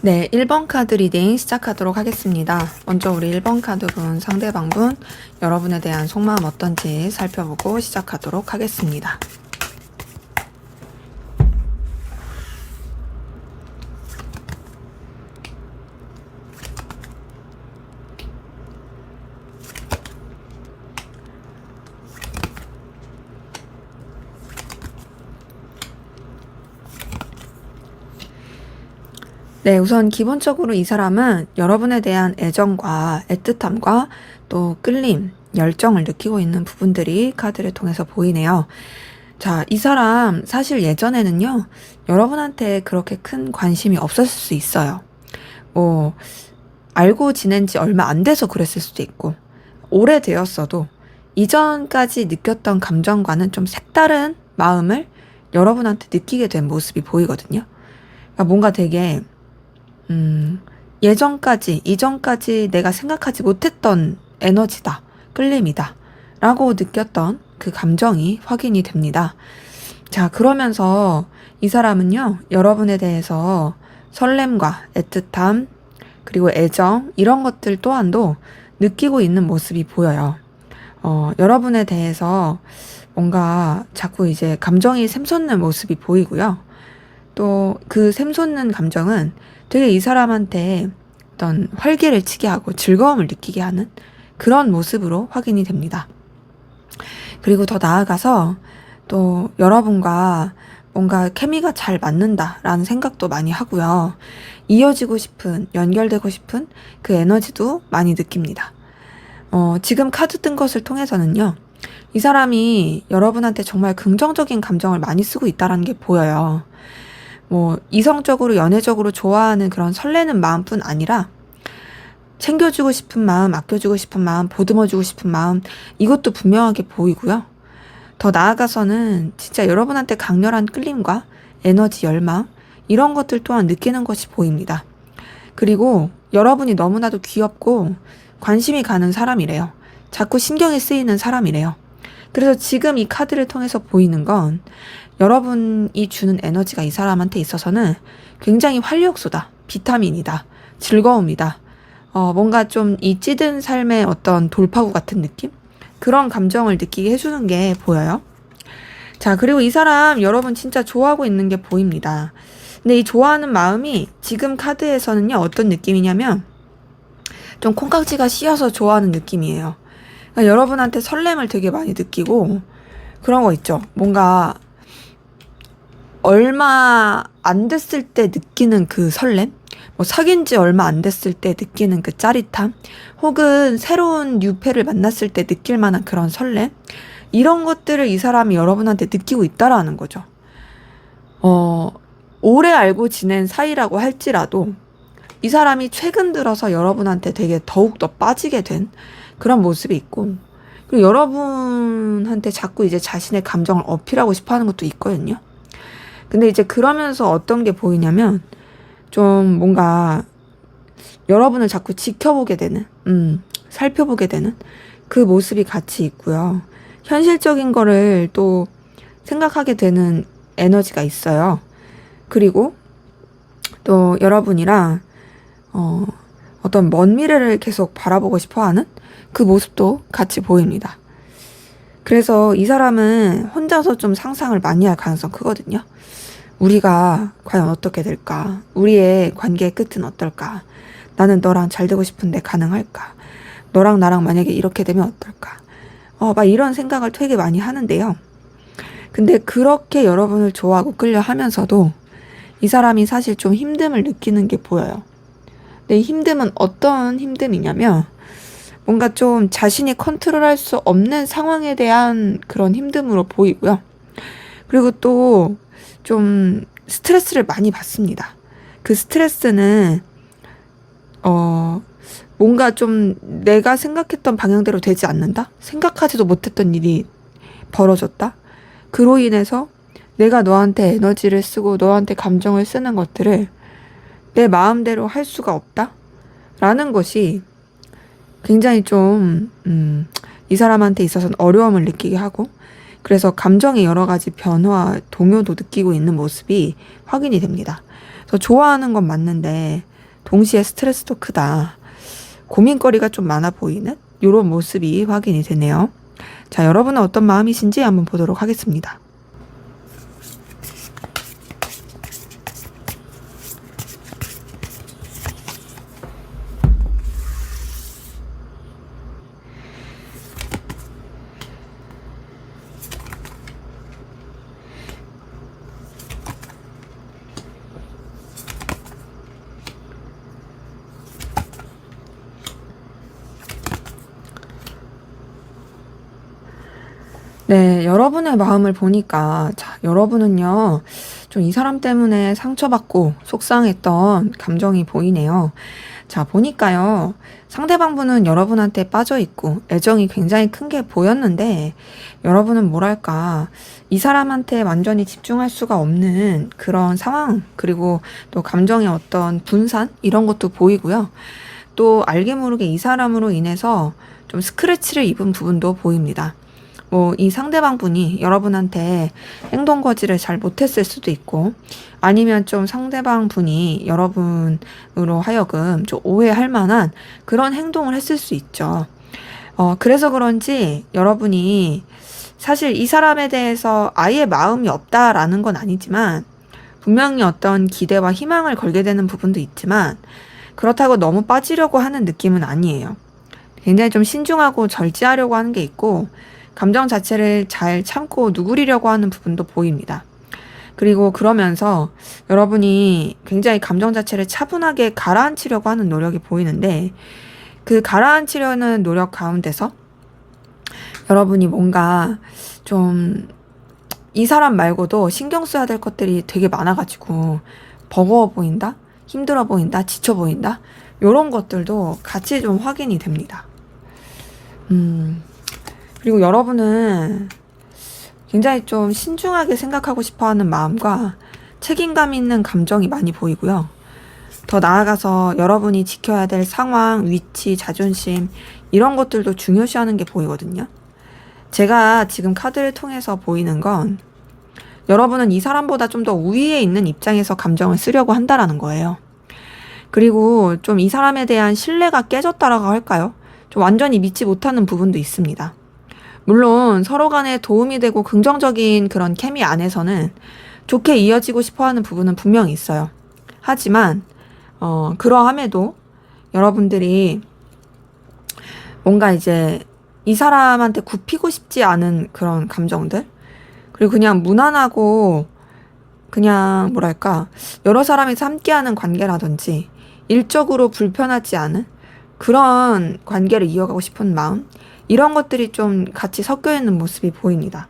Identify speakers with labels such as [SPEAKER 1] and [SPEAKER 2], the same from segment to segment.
[SPEAKER 1] 네, 1번 카드 리딩 시작하도록 하겠습니다. 먼저 우리 1번 카드분, 상대방분, 여러분에 대한 속마음 어떤지 살펴보고 시작하도록 하겠습니다. 네, 우선 기본적으로 이 사람은 여러분에 대한 애정과 애틋함과 또 끌림, 열정을 느끼고 있는 부분들이 카드를 통해서 보이네요. 자, 이 사람 사실 예전에는요, 여러분한테 그렇게 큰 관심이 없었을 수 있어요. 뭐, 알고 지낸 지 얼마 안 돼서 그랬을 수도 있고, 오래되었어도 이전까지 느꼈던 감정과는 좀 색다른 마음을 여러분한테 느끼게 된 모습이 보이거든요. 그러니까 뭔가 되게 이전까지 내가 생각하지 못했던 에너지다, 끌림이다, 라고 느꼈던 그 감정이 확인이 됩니다. 자, 그러면서 이 사람은요, 여러분에 대해서 설렘과 애틋함, 그리고 애정, 이런 것들 또한도 느끼고 있는 모습이 보여요. 여러분에 대해서 뭔가 자꾸 이제 감정이 샘솟는 모습이 보이고요. 또 그 샘솟는 감정은 되게 이 사람한테 어떤 활기를 치게 하고 즐거움을 느끼게 하는 그런 모습으로 확인이 됩니다. 그리고 더 나아가서 또 여러분과 뭔가 케미가 잘 맞는다라는 생각도 많이 하고요. 이어지고 싶은, 연결되고 싶은 그 에너지도 많이 느낍니다. 지금 카드 뜬 것을 통해서는요, 이 사람이 여러분한테 정말 긍정적인 감정을 많이 쓰고 있다는 게 보여요. 뭐 이성적으로 연애적으로 좋아하는 그런 설레는 마음뿐 아니라 챙겨주고 싶은 마음, 아껴주고 싶은 마음, 보듬어주고 싶은 마음, 이것도 분명하게 보이고요. 더 나아가서는 진짜 여러분한테 강렬한 끌림과 에너지, 열망, 이런 것들 또한 느끼는 것이 보입니다. 그리고 여러분이 너무나도 귀엽고 관심이 가는 사람이래요. 자꾸 신경이 쓰이는 사람이래요. 그래서 지금 이 카드를 통해서 보이는 건 여러분이 주는 에너지가 이 사람한테 있어서는 굉장히 활력소다, 비타민이다, 즐거움이다. 뭔가 좀 이 찌든 삶의 어떤 돌파구 같은 느낌? 그런 감정을 느끼게 해주는 게 보여요. 자, 그리고 이 사람 여러분 진짜 좋아하고 있는 게 보입니다. 근데 이 좋아하는 마음이 지금 카드에서는요, 어떤 느낌이냐면 좀 콩깍지가 씌어서 좋아하는 느낌이에요. 그러니까 여러분한테 설렘을 되게 많이 느끼고 그런 거 있죠. 뭔가 얼마 안 됐을 때 느끼는 그 설렘? 뭐 사귄 지 얼마 안 됐을 때 느끼는 그 짜릿함? 혹은 새로운 뉴페를 만났을 때 느낄 만한 그런 설렘? 이런 것들을 이 사람이 여러분한테 느끼고 있다라는 거죠. 오래 알고 지낸 사이라고 할지라도 이 사람이 최근 들어서 여러분한테 되게 더욱더 빠지게 된 그런 모습이 있고, 그리고 여러분한테 자꾸 이제 자신의 감정을 어필하고 싶어 하는 것도 있거든요. 근데 이제 그러면서 어떤 게 보이냐면 좀 뭔가 여러분을 자꾸 지켜보게 되는, 살펴보게 되는 그 모습이 같이 있고요. 현실적인 거를 또 생각하게 되는 에너지가 있어요. 그리고 또 여러분이랑 어떤 먼 미래를 계속 바라보고 싶어 하는 그 모습도 같이 보입니다. 그래서 이 사람은 혼자서 좀 상상을 많이 할 가능성 크거든요. 우리가 과연 어떻게 될까? 우리의 관계의 끝은 어떨까? 나는 너랑 잘 되고 싶은데 가능할까? 너랑 나랑 만약에 이렇게 되면 어떨까? 막 이런 생각을 되게 많이 하는데요. 근데 그렇게 여러분을 좋아하고 끌려 하면서도 이 사람이 사실 좀 힘듦을 느끼는 게 보여요. 근데 이 힘듦은 어떤 힘듦이냐면 뭔가 좀 자신이 컨트롤할 수 없는 상황에 대한 그런 힘듦으로 보이고요. 그리고 또 좀 스트레스를 많이 받습니다. 그 스트레스는 뭔가 좀 내가 생각했던 방향대로 되지 않는다? 생각하지도 못했던 일이 벌어졌다? 그로 인해서 내가 너한테 에너지를 쓰고 너한테 감정을 쓰는 것들을 내 마음대로 할 수가 없다? 라는 것이 굉장히 좀, 이 사람한테 있어서는 어려움을 느끼게 하고, 그래서 감정의 여러 가지 변화, 동요도 느끼고 있는 모습이 확인이 됩니다. 그래서 좋아하는 건 맞는데, 동시에 스트레스도 크다. 고민거리가 좀 많아 보이는 이런 모습이 확인이 되네요. 자, 여러분은 어떤 마음이신지 한번 보도록 하겠습니다. 네, 여러분의 마음을 보니까, 자, 여러분은요, 좀 이 사람 때문에 상처받고 속상했던 감정이 보이네요. 자, 보니까요, 상대방분은 여러분한테 빠져있고, 애정이 굉장히 큰 게 보였는데, 여러분은 뭐랄까, 이 사람한테 완전히 집중할 수가 없는 그런 상황, 그리고 또 감정의 어떤 분산, 이런 것도 보이고요. 또 알게 모르게 이 사람으로 인해서 좀 스크래치를 입은 부분도 보입니다. 뭐, 이 상대방 분이 여러분한테 행동 거지를 잘 못했을 수도 있고, 아니면 좀 상대방 분이 여러분으로 하여금 좀 오해할 만한 그런 행동을 했을 수 있죠. 그래서 그런지 여러분이 사실 이 사람에 대해서 아예 마음이 없다라는 건 아니지만, 분명히 어떤 기대와 희망을 걸게 되는 부분도 있지만, 그렇다고 너무 빠지려고 하는 느낌은 아니에요. 굉장히 좀 신중하고 절제하려고 하는 게 있고, 감정 자체를 잘 참고 누그리려고 하는 부분도 보입니다. 그리고 그러면서 여러분이 굉장히 감정 자체를 차분하게 가라앉히려고 하는 노력이 보이는데, 그 가라앉히려는 노력 가운데서 여러분이 뭔가 좀 이 사람 말고도 신경 써야 될 것들이 되게 많아가지고 버거워 보인다? 힘들어 보인다? 지쳐 보인다? 이런 것들도 같이 좀 확인이 됩니다. 그리고 여러분은 굉장히 좀 신중하게 생각하고 싶어 하는 마음과 책임감 있는 감정이 많이 보이고요. 더 나아가서 여러분이 지켜야 될 상황, 위치, 자존심, 이런 것들도 중요시하는 게 보이거든요. 제가 지금 카드를 통해서 보이는 건 여러분은 이 사람보다 좀 더 우위에 있는 입장에서 감정을 쓰려고 한다라는 거예요. 그리고 좀 이 사람에 대한 신뢰가 깨졌다라고 할까요? 좀 완전히 믿지 못하는 부분도 있습니다. 물론 서로 간에 도움이 되고 긍정적인 그런 케미 안에서는 좋게 이어지고 싶어 하는 부분은 분명히 있어요. 하지만 그러함에도 여러분들이 뭔가 이제 이 사람한테 굽히고 싶지 않은 그런 감정들, 그리고 그냥 무난하고 그냥 뭐랄까 여러 사람이서 함께하는 관계라든지 일적으로 불편하지 않은 그런 관계를 이어가고 싶은 마음, 이런 것들이 좀 같이 섞여 있는 모습이 보입니다.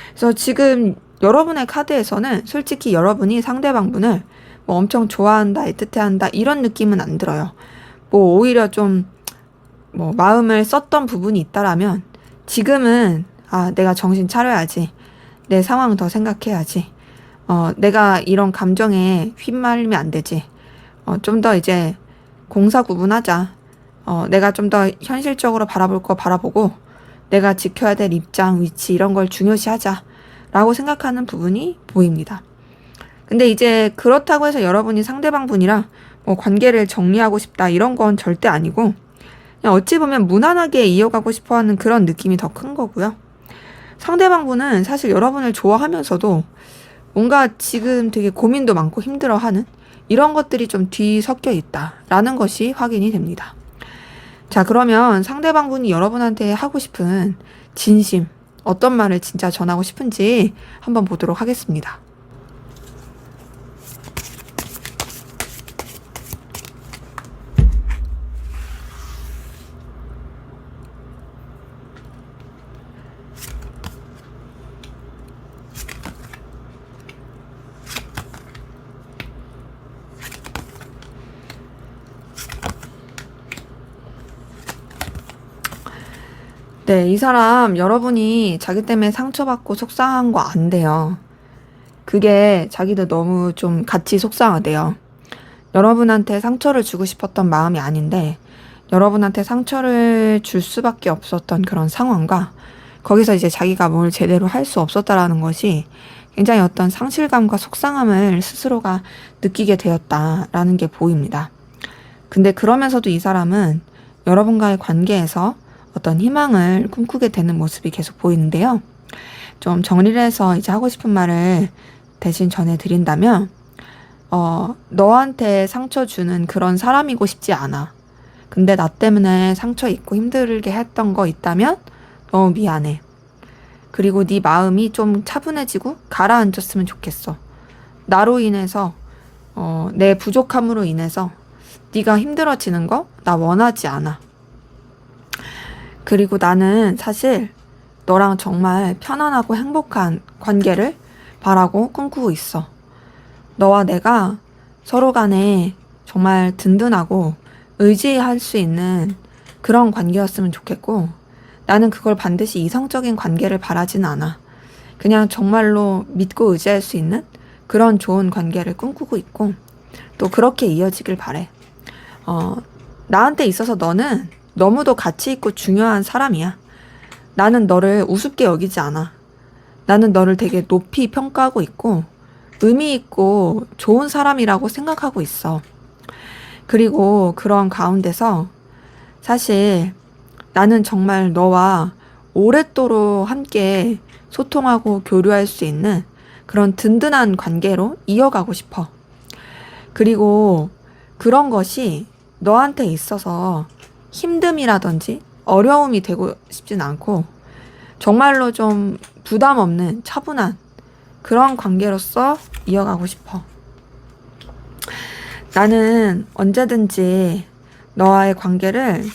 [SPEAKER 1] 그래서 지금 여러분의 카드에서는 솔직히 여러분이 상대방분을 뭐 엄청 좋아한다, 애틋해한다 이런 느낌은 안 들어요. 뭐 오히려 좀 뭐 마음을 썼던 부분이 있다라면 지금은 내가 정신 차려야지, 내 상황 더 생각해야지, 내가 이런 감정에 휘말리면 안 되지, 좀 더 이제 공사 구분하자, 내가 좀 더 현실적으로 바라볼 거 바라보고 내가 지켜야 될 입장, 위치 이런 걸 중요시하자 라고 생각하는 부분이 보입니다. 근데 이제 그렇다고 해서 여러분이 상대방 분이랑 뭐 관계를 정리하고 싶다 이런 건 절대 아니고, 그냥 어찌 보면 무난하게 이어가고 싶어 하는 그런 느낌이 더 큰 거고요. 상대방 분은 사실 여러분을 좋아하면서도 뭔가 지금 되게 고민도 많고 힘들어하는 이런 것들이 좀 뒤섞여 있다라는 것이 확인이 됩니다. 자, 그러면 상대방 분이 여러분한테 하고 싶은 진심, 어떤 말을 진짜 전하고 싶은지 한번 보도록 하겠습니다. 네, 이 사람 여러분이 자기 때문에 상처받고 속상한 거 안 돼요. 그게 자기도 너무 좀 같이 속상하대요. 여러분한테 상처를 주고 싶었던 마음이 아닌데 여러분한테 상처를 줄 수밖에 없었던 그런 상황과 거기서 이제 자기가 뭘 제대로 할 수 없었다라는 것이 굉장히 어떤 상실감과 속상함을 스스로가 느끼게 되었다라는 게 보입니다. 근데 그러면서도 이 사람은 여러분과의 관계에서 어떤 희망을 꿈꾸게 되는 모습이 계속 보이는데요. 좀 정리를 해서 이제 하고 싶은 말을 대신 전해드린다면, 너한테 상처 주는 그런 사람이고 싶지 않아. 근데 나 때문에 상처 입고 힘들게 했던 거 있다면 너무 미안해. 그리고 네 마음이 좀 차분해지고 가라앉았으면 좋겠어. 나로 인해서, 내 부족함으로 인해서 네가 힘들어지는 거 나 원하지 않아. 그리고 나는 사실 너랑 정말 편안하고 행복한 관계를 바라고 꿈꾸고 있어. 너와 내가 서로 간에 정말 든든하고 의지할 수 있는 그런 관계였으면 좋겠고, 나는 그걸 반드시 이성적인 관계를 바라진 않아. 그냥 정말로 믿고 의지할 수 있는 그런 좋은 관계를 꿈꾸고 있고, 또 그렇게 이어지길 바래. 나한테 있어서 너는 너무도 가치 있고 중요한 사람이야. 나는 너를 우습게 여기지 않아. 나는 너를 되게 높이 평가하고 있고 의미 있고 좋은 사람이라고 생각하고 있어. 그리고 그런 가운데서 사실 나는 정말 너와 오랫도록 함께 소통하고 교류할 수 있는 그런 든든한 관계로 이어가고 싶어. 그리고 그런 것이 너한테 있어서 힘듦이라든지 어려움이 되고 싶진 않고, 정말로 좀 부담 없는 차분한 그런 관계로서 이어가고 싶어. 나는 언제든지 너와의 관계를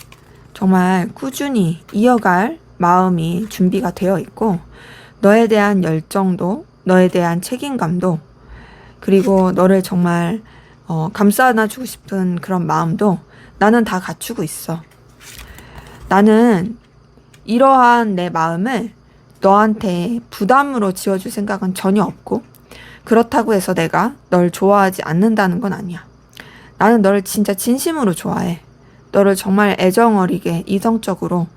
[SPEAKER 1] 정말 꾸준히 이어갈 마음이 준비가 되어 있고, 너에 대한 열정도, 너에 대한 책임감도, 그리고 너를 정말 감싸 안아주고 싶은 그런 마음도 나는 다 갖추고 있어. 나는 이러한 내 마음을 너한테 부담으로 지어줄 생각은 전혀 없고, 그렇다고 해서 내가 널 좋아하지 않는다는 건 아니야. 나는 너를 진짜 진심으로 좋아해. 너를 정말 애정어리게 이성적으로.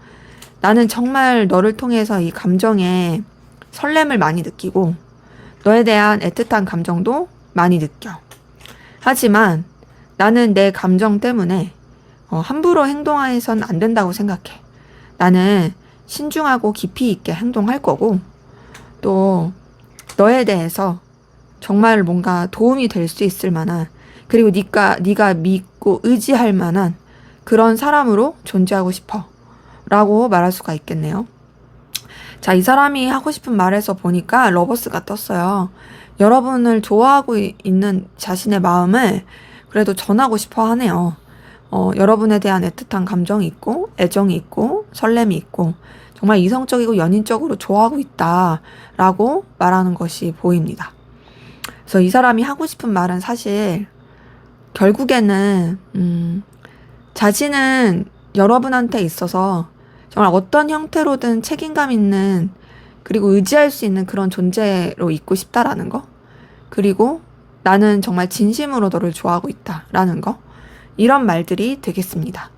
[SPEAKER 1] 나는 정말 너를 통해서 이 감정에 설렘을 많이 느끼고 너에 대한 애틋한 감정도 많이 느껴. 하지만 나는 내 감정 때문에 함부로 행동해서는 안 된다고 생각해. 나는 신중하고 깊이 있게 행동할 거고, 또 너에 대해서 정말 뭔가 도움이 될 수 있을 만한, 그리고 네가 믿고 의지할 만한 그런 사람으로 존재하고 싶어 라고 말할 수가 있겠네요. 자, 이 사람이 하고 싶은 말에서 보니까 러버스가 떴어요. 여러분을 좋아하고 있는 자신의 마음을 그래도 전하고 싶어 하네요. 여러분에 대한 애틋한 감정이 있고 애정이 있고 설렘이 있고 정말 이성적이고 연인적으로 좋아하고 있다라고 말하는 것이 보입니다. 그래서 이 사람이 하고 싶은 말은 사실 결국에는 자신은 여러분한테 있어서 정말 어떤 형태로든 책임감 있는, 그리고 의지할 수 있는 그런 존재로 있고 싶다라는 거, 그리고 나는 정말 진심으로 너를 좋아하고 있다라는 거, 이런 말들이 되겠습니다.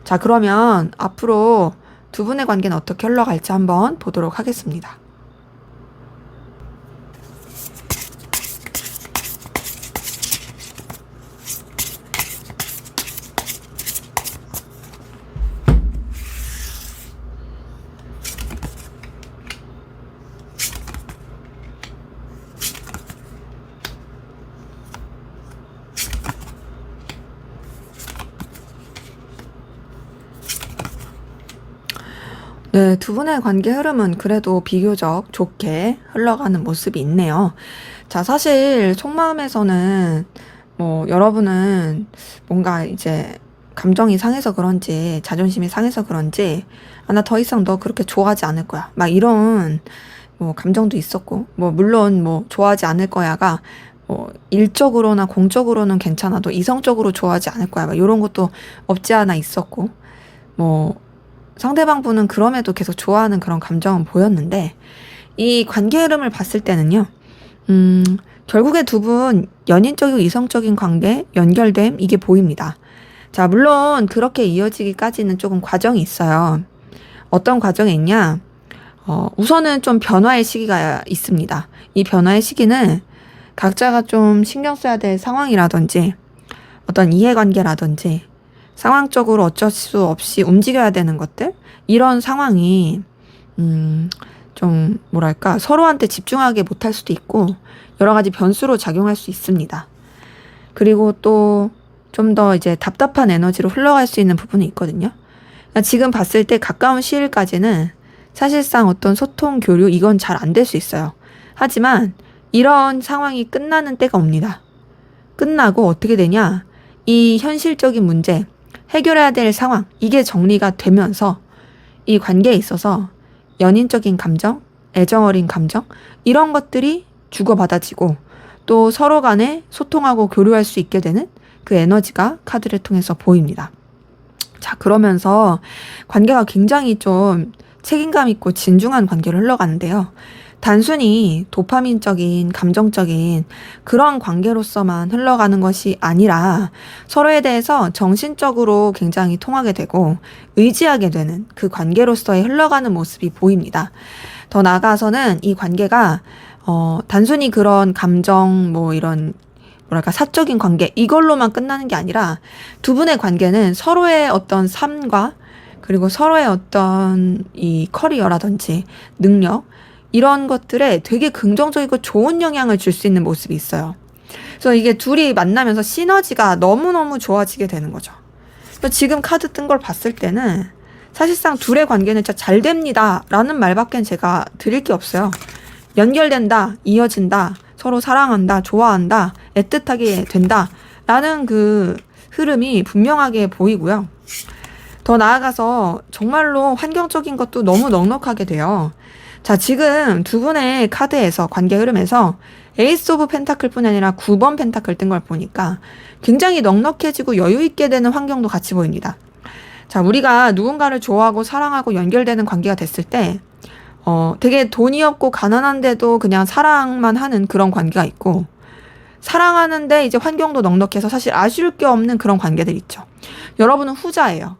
[SPEAKER 1] 자, 그러면 앞으로 두 분의 관계는 어떻게 흘러갈지 한번 보도록 하겠습니다. 네, 두 분의 관계 흐름은 그래도 비교적 좋게 흘러가는 모습이 있네요. 자, 사실 속마음에서는 여러분은 뭔가 이제 감정이 상해서 그런지, 자존심이 상해서 그런지, 나 더 이상 너 그렇게 좋아하지 않을 거야. 막 이런 감정도 있었고, 물론 좋아하지 않을 거야가 일적으로나 공적으로는 괜찮아도 이성적으로 좋아하지 않을 거야. 막 이런 것도 없지 않아 있었고, 상대방 분은 그럼에도 계속 좋아하는 그런 감정은 보였는데, 이 관계 흐름을 봤을 때는요, 결국에 두 분 연인적이고 이성적인 관계, 연결됨, 이게 보입니다. 자, 물론 그렇게 이어지기까지는 조금 과정이 있어요. 어떤 과정이 있냐? 우선은 좀 변화의 시기가 있습니다. 이 변화의 시기는 각자가 좀 신경 써야 될 상황이라든지, 어떤 이해관계라든지, 상황적으로 어쩔 수 없이 움직여야 되는 것들, 이런 상황이 좀 뭐랄까 서로한테 집중하게 못할 수도 있고 여러 가지 변수로 작용할 수 있습니다. 그리고 또 좀 더 이제 답답한 에너지로 흘러갈 수 있는 부분이 있거든요. 그러니까 지금 봤을 때 가까운 시일까지는 사실상 어떤 소통, 교류 이건 잘 안 될 수 있어요. 하지만 이런 상황이 끝나는 때가 옵니다. 끝나고 어떻게 되냐? 이 현실적인 문제, 해결해야 될 상황, 이게 정리가 되면서 이 관계에 있어서 연인적인 감정, 애정 어린 감정, 이런 것들이 주고받아지고 또 서로 간에 소통하고 교류할 수 있게 되는 그 에너지가 카드를 통해서 보입니다. 자, 그러면서 관계가 굉장히 좀 책임감 있고 진중한 관계로 흘러가는데요. 단순히 도파민적인, 감정적인 그런 관계로서만 흘러가는 것이 아니라 서로에 대해서 정신적으로 굉장히 통하게 되고 의지하게 되는 그 관계로서의 흘러가는 모습이 보입니다. 더 나아가서는 이 관계가 단순히 그런 감정, 뭐 이런 뭐랄까 사적인 관계 이걸로만 끝나는 게 아니라 두 분의 관계는 서로의 어떤 삶과 그리고 서로의 어떤 이 커리어라든지 능력 이런 것들에 되게 긍정적이고 좋은 영향을 줄 수 있는 모습이 있어요. 그래서 이게 둘이 만나면서 시너지가 너무너무 좋아지게 되는 거죠. 그래서 지금 카드 뜬 걸 봤을 때는 사실상 둘의 관계는 진짜 잘 됩니다 라는 말밖에 제가 드릴 게 없어요. 연결된다, 이어진다, 서로 사랑한다, 좋아한다, 애틋하게 된다 라는 그 흐름이 분명하게 보이고요. 더 나아가서 정말로 환경적인 것도 너무 넉넉하게 돼요. 자, 지금 두 분의 카드에서 관계 흐름에서 에이스 오브 펜타클 뿐 아니라 9번 펜타클 뜬 걸 보니까 굉장히 넉넉해지고 여유 있게 되는 환경도 같이 보입니다. 자, 우리가 누군가를 좋아하고 사랑하고 연결되는 관계가 됐을 때 되게 돈이 없고 가난한데도 그냥 사랑만 하는 그런 관계가 있고 사랑하는데 이제 환경도 넉넉해서 사실 아쉬울 게 없는 그런 관계들 있죠. 여러분은 후자예요.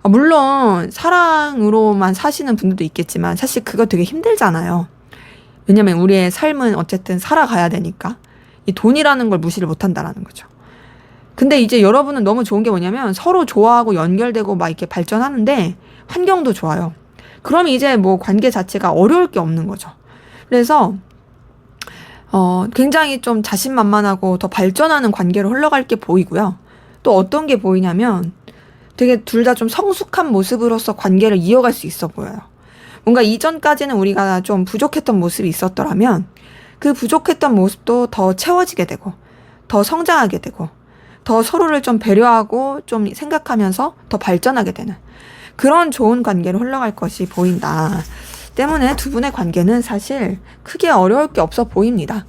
[SPEAKER 1] 물론 사랑으로만 사시는 분들도 있겠지만 사실 그거 되게 힘들잖아요. 왜냐면 우리의 삶은 어쨌든 살아가야 되니까 이 돈이라는 걸 무시를 못한다라는 거죠. 근데 이제 여러분은 너무 좋은 게 뭐냐면 서로 좋아하고 연결되고 막 이렇게 발전하는데 환경도 좋아요. 그럼 이제 뭐 관계 자체가 어려울 게 없는 거죠. 그래서 굉장히 좀 자신만만하고 더 발전하는 관계로 흘러갈 게 보이고요. 또 어떤 게 보이냐면 되게 둘 다 좀 성숙한 모습으로서 관계를 이어갈 수 있어 보여요. 뭔가 이전까지는 우리가 좀 부족했던 모습이 있었더라면 그 부족했던 모습도 더 채워지게 되고 더 성장하게 되고 더 서로를 좀 배려하고 좀 생각하면서 더 발전하게 되는 그런 좋은 관계로 흘러갈 것이 보인다. 때문에 두 분의 관계는 사실 크게 어려울 게 없어 보입니다.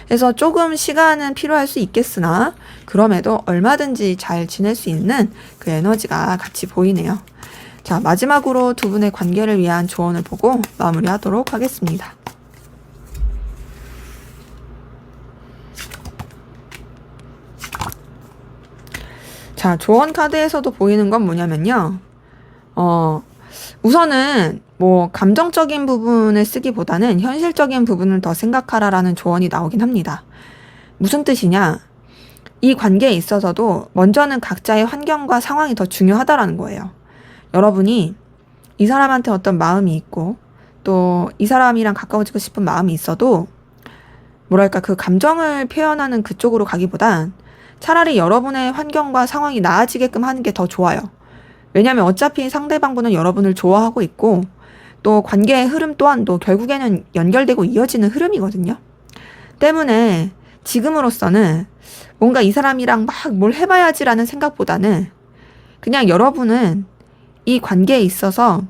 [SPEAKER 1] 그래서 조금 시간은 필요할 수 있겠으나 그럼에도 얼마든지 잘 지낼 수 있는 그 에너지가 같이 보이네요. 자, 마지막으로 두 분의 관계를 위한 조언을 보고 마무리하도록 하겠습니다. 자, 조언 카드에서도 보이는 건 뭐냐면요. 우선은 뭐 감정적인 부분을 쓰기보다는 현실적인 부분을 더 생각하라라는 조언이 나오긴 합니다. 무슨 뜻이냐? 이 관계에 있어서도 먼저는 각자의 환경과 상황이 더 중요하다라는 거예요. 여러분이 이 사람한테 어떤 마음이 있고 또 이 사람이랑 가까워지고 싶은 마음이 있어도 뭐랄까 그 감정을 표현하는 그쪽으로 가기보단 차라리 여러분의 환경과 상황이 나아지게끔 하는 게 더 좋아요. 왜냐하면 어차피 상대방분은 여러분을 좋아하고 있고 또 관계의 흐름 또한도 결국에는 연결되고 이어지는 흐름이거든요. 때문에 지금으로서는 뭔가 이 사람이랑 막 뭘 해봐야지라는 생각보다는 그냥 여러분은 이 관계에 있어서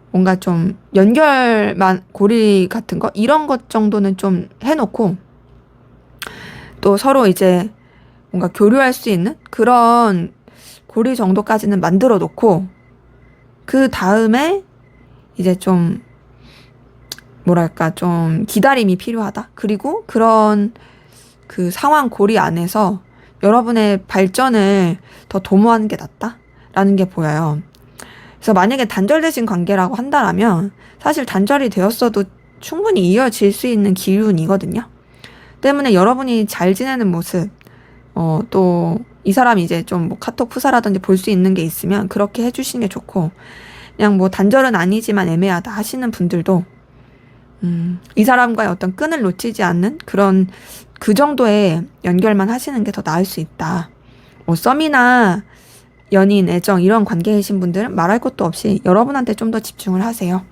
[SPEAKER 1] 뭔가 좀 연결만 고리 같은 거 이런 것 정도는 좀 해놓고 또 서로 이제 뭔가 교류할 수 있는 그런 고리 정도까지는 만들어 놓고 그 다음에 이제 좀 뭐랄까 좀 기다림이 필요하다. 그리고 그런 그 상황 고리 안에서 여러분의 발전을 더 도모하는 게 낫다라는 게 보여요. 그래서 만약에 단절되신 관계라고 한다라면 사실 단절이 되었어도 충분히 이어질 수 있는 기운이거든요. 때문에 여러분이 잘 지내는 모습, 또 이 사람이 이제 좀 뭐 카톡 프사라든지 볼 수 있는 게 있으면 그렇게 해주시는 게 좋고, 그냥 뭐 단절은 아니지만 애매하다 하시는 분들도 이 사람과의 어떤 끈을 놓치지 않는 그런 그 정도의 연결만 하시는 게 더 나을 수 있다. 뭐 썸이나 연인, 애정 이런 관계이신 분들은 말할 것도 없이 여러분한테 좀 더 집중을 하세요.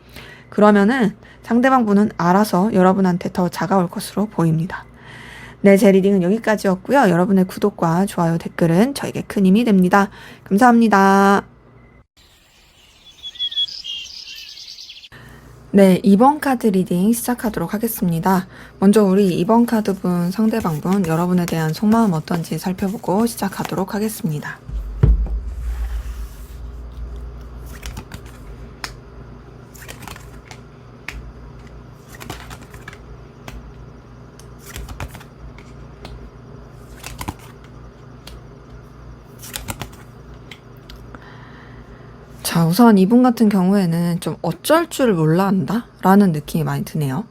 [SPEAKER 1] 그러면은 상대방 분은 알아서 여러분한테 더 다가올 것으로 보입니다. 네, 제 리딩은 여기까지였고요. 여러분의 구독과 좋아요, 댓글은 저에게 큰 힘이 됩니다. 감사합니다. 네, 2번 카드 리딩 시작하도록 하겠습니다. 먼저 우리 2번 카드분, 상대방분, 여러분에 대한 속마음 어떤지 살펴보고 시작하도록 하겠습니다. 자, 우선 이분 같은 경우에는 좀 어쩔 줄 몰라 한다? 라는 느낌이 많이 드네요.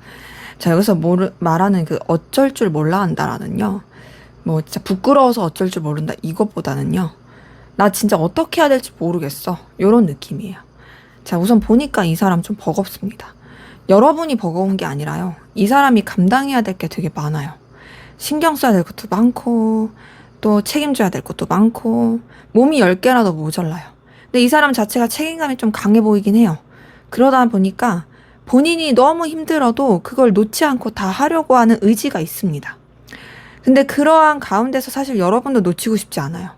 [SPEAKER 1] 자, 여기서 말하는 그 어쩔 줄 몰라 한다라는요. 뭐 진짜 부끄러워서 어쩔 줄 모른다 이것보다는요. 나 진짜 어떻게 해야 될지 모르겠어. 요런 느낌이에요. 자, 우선 보니까 이 사람 좀 버겁습니다. 여러분이 버거운 게 아니라요. 이 사람이 감당해야 될 게 되게 많아요. 신경 써야 될 것도 많고, 또 책임져야 될 것도 많고, 몸이 10개라도 모자라요. 근데 이 사람 자체가 책임감이 좀 강해 보이긴 해요. 그러다 보니까 본인이 너무 힘들어도 그걸 놓지 않고 다 하려고 하는 의지가 있습니다. 근데 그러한 가운데서 사실 여러분도 놓치고 싶지 않아요.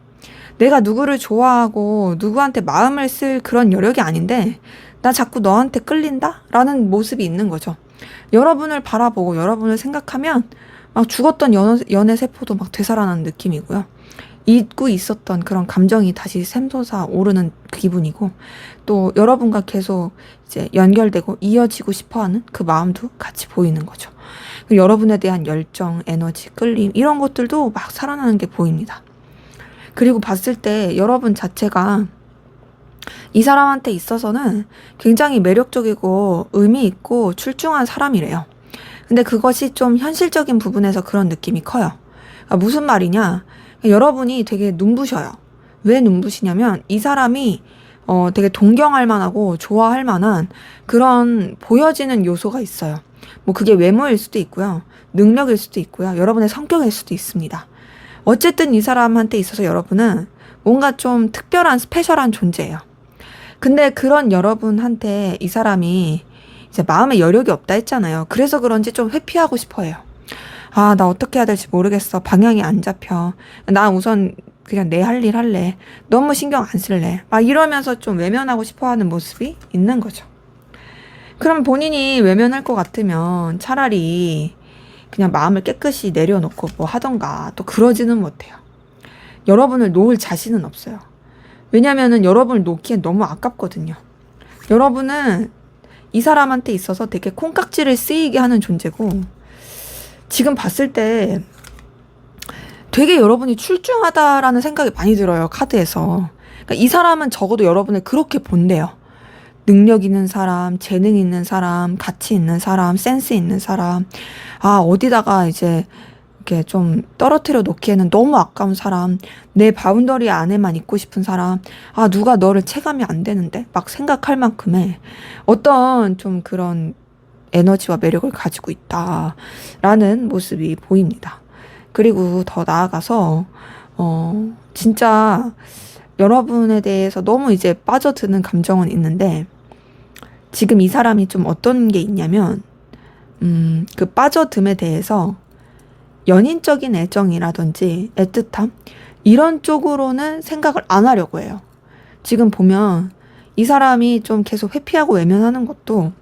[SPEAKER 1] 내가 누구를 좋아하고 누구한테 마음을 쓸 그런 여력이 아닌데 나 자꾸 너한테 끌린다? 라는 모습이 있는 거죠. 여러분을 바라보고 여러분을 생각하면 막 죽었던 연애 세포도 막 되살아나는 느낌이고요. 잊고 있었던 그런 감정이 다시 샘솟아 오르는 그 기분이고, 또 여러분과 계속 이제 연결되고 이어지고 싶어하는 그 마음도 같이 보이는 거죠. 여러분에 대한 열정, 에너지, 끌림 이런 것들도 막 살아나는 게 보입니다. 그리고 봤을 때 여러분 자체가 이 사람한테 있어서는 굉장히 매력적이고 의미 있고 출중한 사람이래요. 근데 그것이 좀 현실적인 부분에서 그런 느낌이 커요. 그러니까 무슨 말이냐? 여러분이 되게 눈부셔요. 왜 눈부시냐면 이 사람이 되게 동경할 만하고 좋아할 만한 그런 보여지는 요소가 있어요. 뭐 그게 외모일 수도 있고요. 능력일 수도 있고요. 여러분의 성격일 수도 있습니다. 어쨌든 이 사람한테 있어서 여러분은 뭔가 좀 특별한 스페셜한 존재예요. 근데 그런 여러분한테 이 사람이 이제 마음에 여력이 없다 했잖아요. 그래서 그런지 좀 회피하고 싶어 해요. 아, 나 어떻게 해야 될지 모르겠어. 방향이 안 잡혀. 나 우선 그냥 내 할 일 할래. 너무 신경 안 쓸래. 막 이러면서 좀 외면하고 싶어 하는 모습이 있는 거죠. 그럼 본인이 외면할 것 같으면 차라리 그냥 마음을 깨끗이 내려놓고 뭐 하던가, 또 그러지는 못해요. 여러분을 놓을 자신은 없어요. 왜냐면은 여러분을 놓기엔 너무 아깝거든요. 여러분은 이 사람한테 있어서 되게 콩깍지를 쓰이게 하는 존재고, 지금 봤을 때 되게 여러분이 출중하다라는 생각이 많이 들어요, 카드에서. 그러니까 이 사람은 적어도 여러분을 그렇게 본대요. 능력 있는 사람, 재능 있는 사람, 가치 있는 사람, 센스 있는 사람. 아, 어디다가 이제 이렇게 좀 떨어뜨려 놓기에는 너무 아까운 사람, 내 바운더리 안에만 있고 싶은 사람, 아, 누가 너를 체감이 안 되는데? 막 생각할 만큼의 어떤 좀 그런 에너지와 매력을 가지고 있다라는 모습이 보입니다. 그리고 더 나아가서 진짜 여러분에 대해서 너무 이제 빠져드는 감정은 있는데, 지금 이 사람이 좀 어떤 게 있냐면 그 빠져듦에 대해서 연인적인 애정이라든지 애틋함 이런 쪽으로는 생각을 안 하려고 해요. 지금 보면 이 사람이 좀 계속 회피하고 외면하는 것도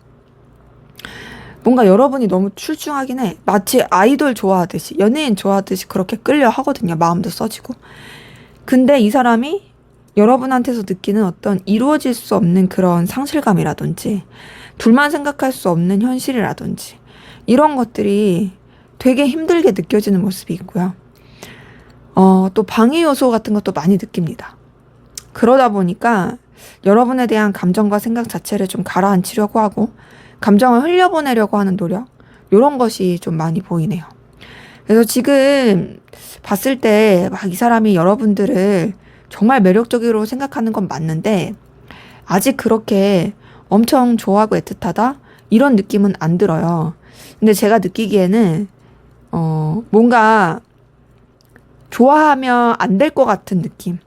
[SPEAKER 1] 뭔가 여러분이 너무 출중하긴 해. 마치 아이돌 좋아하듯이, 연예인 좋아하듯이 그렇게 끌려 하거든요. 마음도 써지고. 근데 이 사람이 여러분한테서 느끼는 어떤 이루어질 수 없는 그런 상실감이라든지, 둘만 생각할 수 없는 현실이라든지, 이런 것들이 되게 힘들게 느껴지는 모습이 있고요. 또 방해 요소 같은 것도 많이 느낍니다. 그러다 보니까 여러분에 대한 감정과 생각 자체를 좀 가라앉히려고 하고, 감정을 흘려보내려고 하는 노력, 이런 것이 좀 많이 보이네요. 그래서 지금 봤을 때 막 이 사람이 여러분들을 정말 매력적으로 생각하는 건 맞는데 아직 그렇게 엄청 좋아하고 애틋하다? 이런 느낌은 안 들어요. 근데 제가 느끼기에는 뭔가 좋아하면 안 될 것 같은 느낌.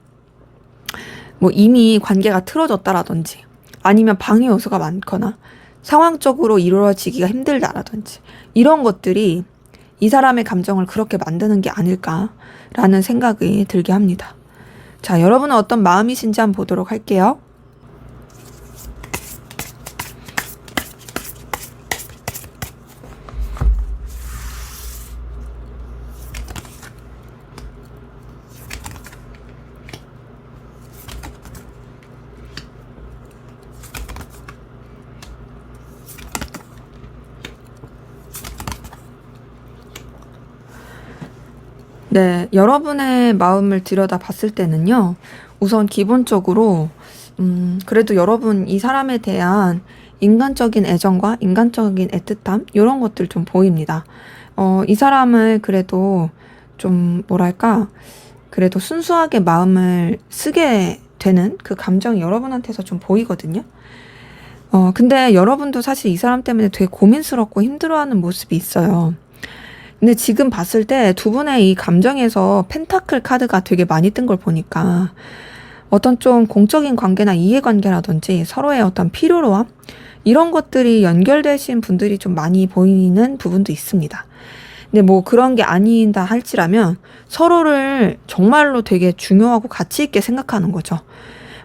[SPEAKER 1] 뭐 이미 관계가 틀어졌다라든지 아니면 방해 요소가 많거나 상황적으로 이루어지기가 힘들다라든지 이런 것들이 이 사람의 감정을 그렇게 만드는 게 아닐까라는 생각이 들게 합니다. 자, 여러분은 어떤 마음이신지 한번 보도록 할게요. 네, 여러분의 마음을 들여다 봤을 때는요, 우선 기본적으로, 그래도 여러분 이 사람에 대한 인간적인 애정과 인간적인 애틋함, 이런 것들 좀 보입니다. 이 사람을 그래도 좀, 뭐랄까, 그래도 순수하게 마음을 쓰게 되는 그 감정이 여러분한테서 좀 보이거든요. 근데 여러분도 사실 이 사람 때문에 되게 고민스럽고 힘들어하는 모습이 있어요. 근데 지금 봤을 때 두 분의 이 감정에서 펜타클 카드가 되게 많이 뜬 걸 보니까 어떤 좀 공적인 관계나 이해관계라든지 서로의 어떤 필요로함 이런 것들이 연결되신 분들이 좀 많이 보이는 부분도 있습니다. 근데 뭐 그런 게 아니다 할지라면 서로를 정말로 되게 중요하고 가치 있게 생각하는 거죠.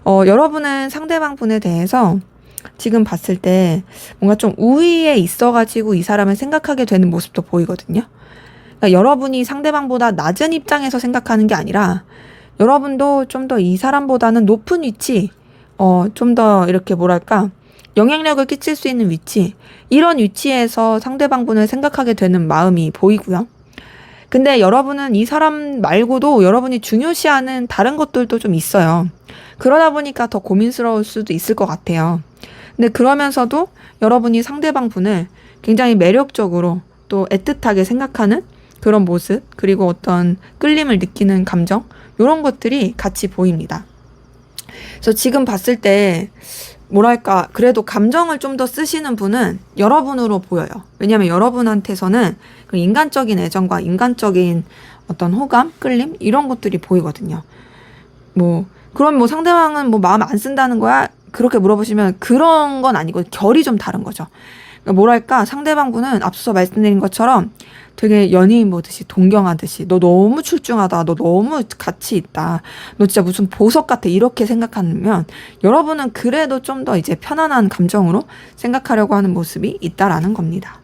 [SPEAKER 1] 여러분은 상대방 분에 대해서 지금 봤을 때 뭔가 좀 우위에 있어가지고 이 사람을 생각하게 되는 모습도 보이거든요. 그러니까 여러분이 상대방보다 낮은 입장에서 생각하는 게 아니라 여러분도 좀 더 이 사람보다는 높은 위치, 좀 더 이렇게 뭐랄까, 영향력을 끼칠 수 있는 위치, 이런 위치에서 상대방분을 생각하게 되는 마음이 보이고요. 근데 여러분은 이 사람 말고도 여러분이 중요시하는 다른 것들도 좀 있어요. 그러다 보니까 더 고민스러울 수도 있을 것 같아요. 근데 그러면서도 여러분이 상대방 분을 굉장히 매력적으로 또 애틋하게 생각하는 그런 모습, 그리고 어떤 끌림을 느끼는 감정, 이런 것들이 같이 보입니다. 그래서 지금 봤을 때, 뭐랄까, 그래도 감정을 좀 더 쓰시는 분은 여러분으로 보여요. 왜냐하면 여러분한테서는 그 인간적인 애정과 인간적인 어떤 호감, 끌림, 이런 것들이 보이거든요. 그럼 뭐 상대방은 뭐 마음 안 쓴다는 거야? 그렇게 물어보시면 그런 건 아니고 결이 좀 다른 거죠. 그러니까 뭐랄까, 상대방 분은 앞서 말씀드린 것처럼 되게 연예인 보듯이 동경하듯이 너 너무 출중하다, 너 너무 가치 있다, 너 진짜 무슨 보석 같아, 이렇게 생각하면 여러분은 그래도 좀 더 이제 편안한 감정으로 생각하려고 하는 모습이 있다라는 겁니다.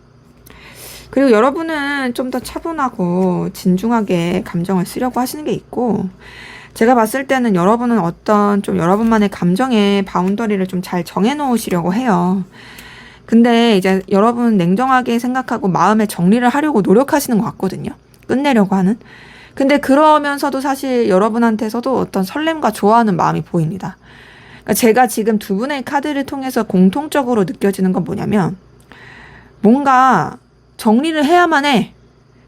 [SPEAKER 1] 그리고 여러분은 좀 더 차분하고 진중하게 감정을 쓰려고 하시는 게 있고, 제가 봤을 때는 여러분은 어떤 좀 여러분만의 감정의 바운더리를 좀 잘 정해놓으시려고 해요. 근데 이제 여러분 냉정하게 생각하고 마음의 정리를 하려고 노력하시는 것 같거든요. 끝내려고 하는. 근데 그러면서도 사실 여러분한테서도 어떤 설렘과 좋아하는 마음이 보입니다. 그러니까 제가 지금 두 분의 카드를 통해서 공통적으로 느껴지는 건 뭐냐면, 뭔가 정리를 해야만 해.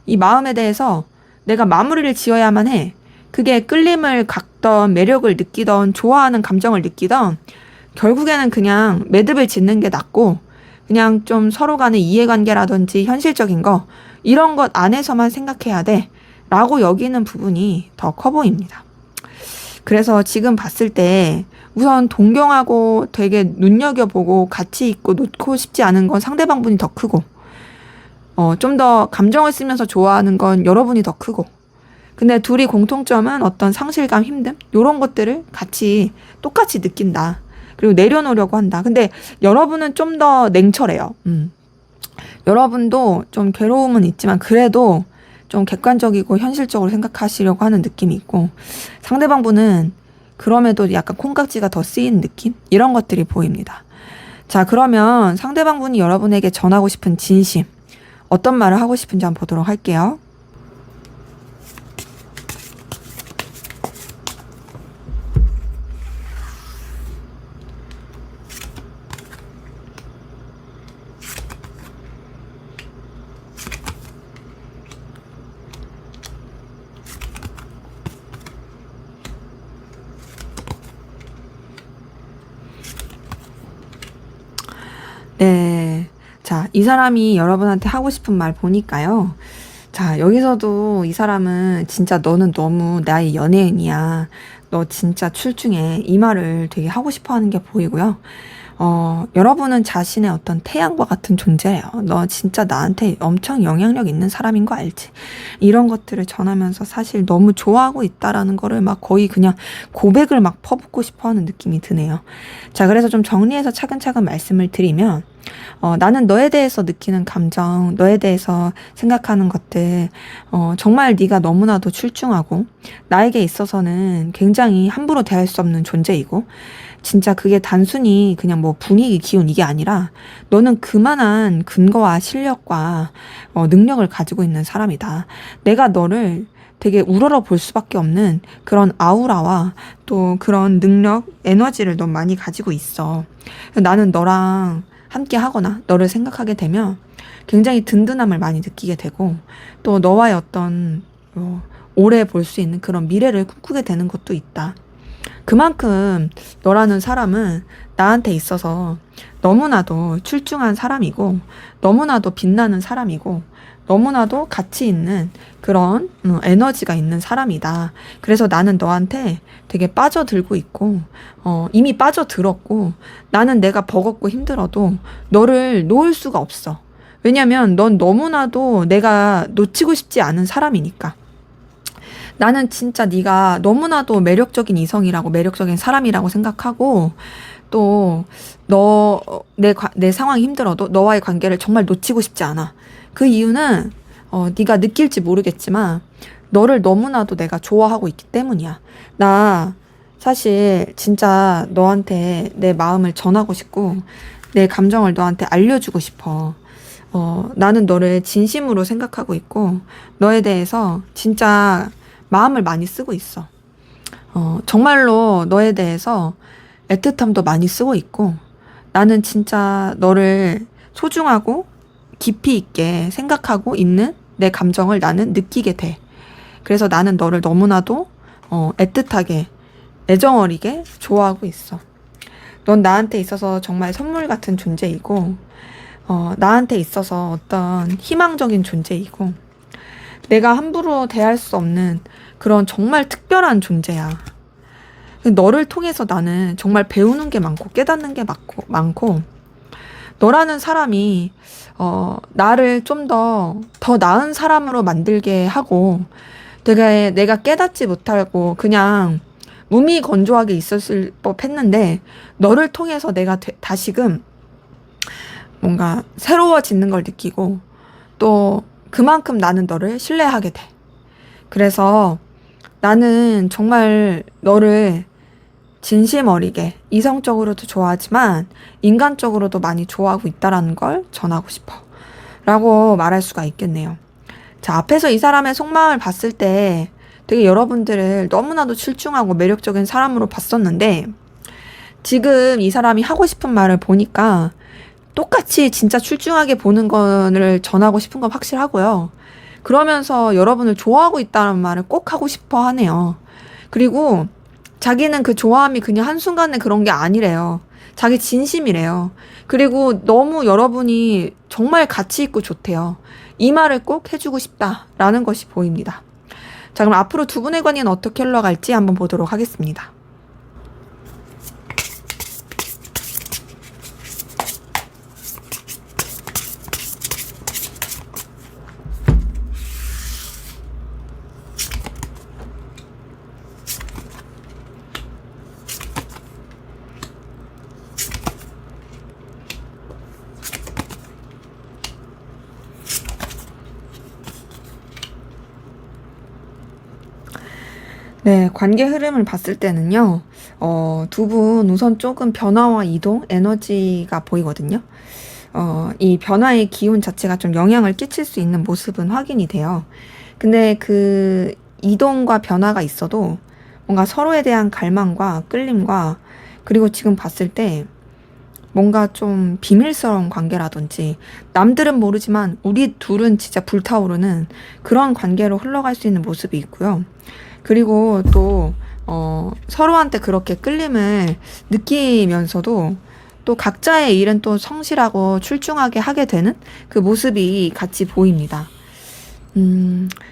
[SPEAKER 1] 이 마음에 대해서 내가 마무리를 지어야만 해. 그게 끌림을 갖던, 매력을 느끼던, 좋아하는 감정을 느끼던, 결국에는 그냥 매듭을 짓는 게 낫고, 그냥 좀 서로 간의 이해관계라든지 현실적인 거, 이런 것 안에서만 생각해야 돼 라고 여기는 부분이 더 커 보입니다. 그래서 지금 봤을 때 우선 동경하고 되게 눈여겨보고 가치 있고 놓고 싶지 않은 건 상대방 분이 더 크고, 좀 더 감정을 쓰면서 좋아하는 건 여러분이 더 크고, 근데 둘이 공통점은 어떤 상실감, 힘듦, 이런 것들을 같이 똑같이 느낀다. 그리고 내려놓으려고 한다. 근데 여러분은 좀 더 냉철해요. 여러분도 좀 괴로움은 있지만 그래도 좀 객관적이고 현실적으로 생각하시려고 하는 느낌이 있고, 상대방 분은 그럼에도 약간 콩깍지가 더 쓰인 느낌? 이런 것들이 보입니다. 자, 그러면 상대방 분이 여러분에게 전하고 싶은 진심, 어떤 말을 하고 싶은지 한번 보도록 할게요. 이 사람이 여러분한테 하고 싶은 말 보니까요. 자, 여기서도 이 사람은 진짜 너는 너무 나의 연예인이야. 너 진짜 출중해. 이 말을 되게 하고 싶어 하는 게 보이고요. 여러분은 자신의 어떤 태양과 같은 존재예요. 너 진짜 나한테 엄청 영향력 있는 사람인 거 알지? 이런 것들을 전하면서 사실 너무 좋아하고 있다라는 거를 막 거의 그냥 고백을 막 퍼붓고 싶어 하는 느낌이 드네요. 자, 그래서 좀 정리해서 차근차근 말씀을 드리면, 나는 너에 대해서 느끼는 감정, 너에 대해서 생각하는 것들, 정말 네가 너무나도 출중하고, 나에게 있어서는 굉장히 함부로 대할 수 없는 존재이고, 진짜 그게 단순히 그냥 뭐 분위기 기운 이게 아니라 너는 그만한 근거와 실력과 능력을 가지고 있는 사람이다. 내가 너를 되게 우러러 볼 수밖에 없는 그런 아우라와 또 그런 능력, 에너지를 넌 많이 가지고 있어. 나는 너랑 함께 하거나 너를 생각하게 되면 굉장히 든든함을 많이 느끼게 되고 또 너와의 어떤 오래 볼 수 있는 그런 미래를 꿈꾸게 되는 것도 있다. 그만큼 너라는 사람은 나한테 있어서 너무나도 출중한 사람이고 너무나도 빛나는 사람이고 너무나도 가치 있는 그런 에너지가 있는 사람이다. 그래서 나는 너한테 되게 빠져들고 있고 이미 빠져들었고 나는 내가 버겁고 힘들어도 너를 놓을 수가 없어. 왜냐면 넌 너무나도 내가 놓치고 싶지 않은 사람이니까. 나는 진짜 네가 너무나도 매력적인 이성이라고 매력적인 사람이라고 생각하고 또 내 상황이 힘들어도 너와의 관계를 정말 놓치고 싶지 않아. 그 이유는 네가 느낄지 모르겠지만 너를 너무나도 내가 좋아하고 있기 때문이야. 나 사실 진짜 너한테 내 마음을 전하고 싶고 내 감정을 너한테 알려주고 싶어. 나는 너를 진심으로 생각하고 있고 너에 대해서 진짜 마음을 많이 쓰고 있어. 정말로 너에 대해서 애틋함도 많이 쓰고 있고 나는 진짜 너를 소중하고 깊이 있게 생각하고 있는 내 감정을 나는 느끼게 돼. 그래서 나는 너를 너무나도 애틋하게 애정어리게 좋아하고 있어. 넌 나한테 있어서 정말 선물 같은 존재이고 나한테 있어서 어떤 희망적인 존재이고 내가 함부로 대할 수 없는 그런 정말 특별한 존재야. 너를 통해서 나는 정말 배우는 게 많고 깨닫는 게 많고 너라는 사람이 나를 좀 더 나은 사람으로 만들게 하고 되게 내가 깨닫지 못하고 그냥 무미건조하게 있었을 법했는데 너를 통해서 내가 다시금 뭔가 새로워지는 걸 느끼고 또 그만큼 나는 너를 신뢰하게 돼. 그래서 나는 정말 너를 진심 어리게 이성적으로도 좋아하지만 인간적으로도 많이 좋아하고 있다라는 걸 전하고 싶어. 라고 말할 수가 있겠네요. 자, 앞에서 이 사람의 속마음을 봤을 때 되게 여러분들을 너무나도 출중하고 매력적인 사람으로 봤었는데 지금 이 사람이 하고 싶은 말을 보니까 똑같이 진짜 출중하게 보는 거를 전하고 싶은 건 확실하고요. 그러면서 여러분을 좋아하고 있다는 말을 꼭 하고 싶어 하네요. 그리고 자기는 그 좋아함이 그냥 한순간에 그런 게 아니래요. 자기 진심이래요. 그리고 너무 여러분이 정말 가치 있고 좋대요. 이 말을 꼭 해주고 싶다라는 것이 보입니다. 자, 그럼 앞으로 두 분의 관계는 어떻게 흘러갈지 한번 보도록 하겠습니다. 네, 관계 흐름을 봤을 때는요, 두 분 우선 조금 변화와 이동, 에너지가 보이거든요. 이 변화의 기운 자체가 좀 영향을 끼칠 수 있는 모습은 확인이 돼요. 근데 그 이동과 변화가 있어도 뭔가 서로에 대한 갈망과 끌림과 그리고 지금 봤을 때 뭔가 좀 비밀스러운 관계라든지 남들은 모르지만 우리 둘은 진짜 불타오르는 그런 관계로 흘러갈 수 있는 모습이 있고요. 그리고 또 서로한테 그렇게 끌림을 느끼면서도 또 각자의 일은 또 성실하고 출중하게 하게 되는 그 모습이 같이 보입니다.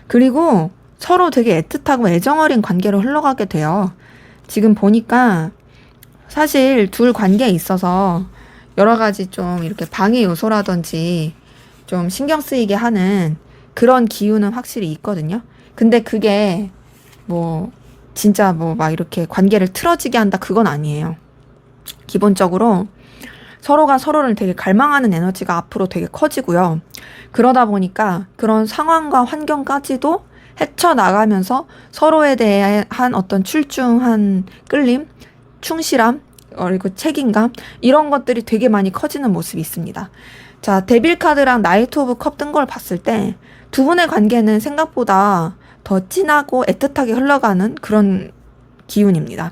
[SPEAKER 1] 그리고 서로 되게 애틋하고 애정어린 관계로 흘러가게 돼요. 지금 보니까 사실 둘 관계에 있어서 여러 가지 좀 이렇게 방해 요소라든지 좀 신경 쓰이게 하는 그런 기운은 확실히 있거든요. 근데 그게 뭐 진짜 뭐 막 이렇게 관계를 틀어지게 한다 그건 아니에요. 기본적으로 서로가 서로를 되게 갈망하는 에너지가 앞으로 되게 커지고요. 그러다 보니까 그런 상황과 환경까지도 헤쳐나가면서 서로에 대한 어떤 출중한 끌림, 충실함, 그리고 책임감 이런 것들이 되게 많이 커지는 모습이 있습니다. 자, 데빌 카드랑 나이트 오브 컵 뜬 걸 봤을 때 두 분의 관계는 생각보다 더 진하고 애틋하게 흘러가는 그런 기운입니다.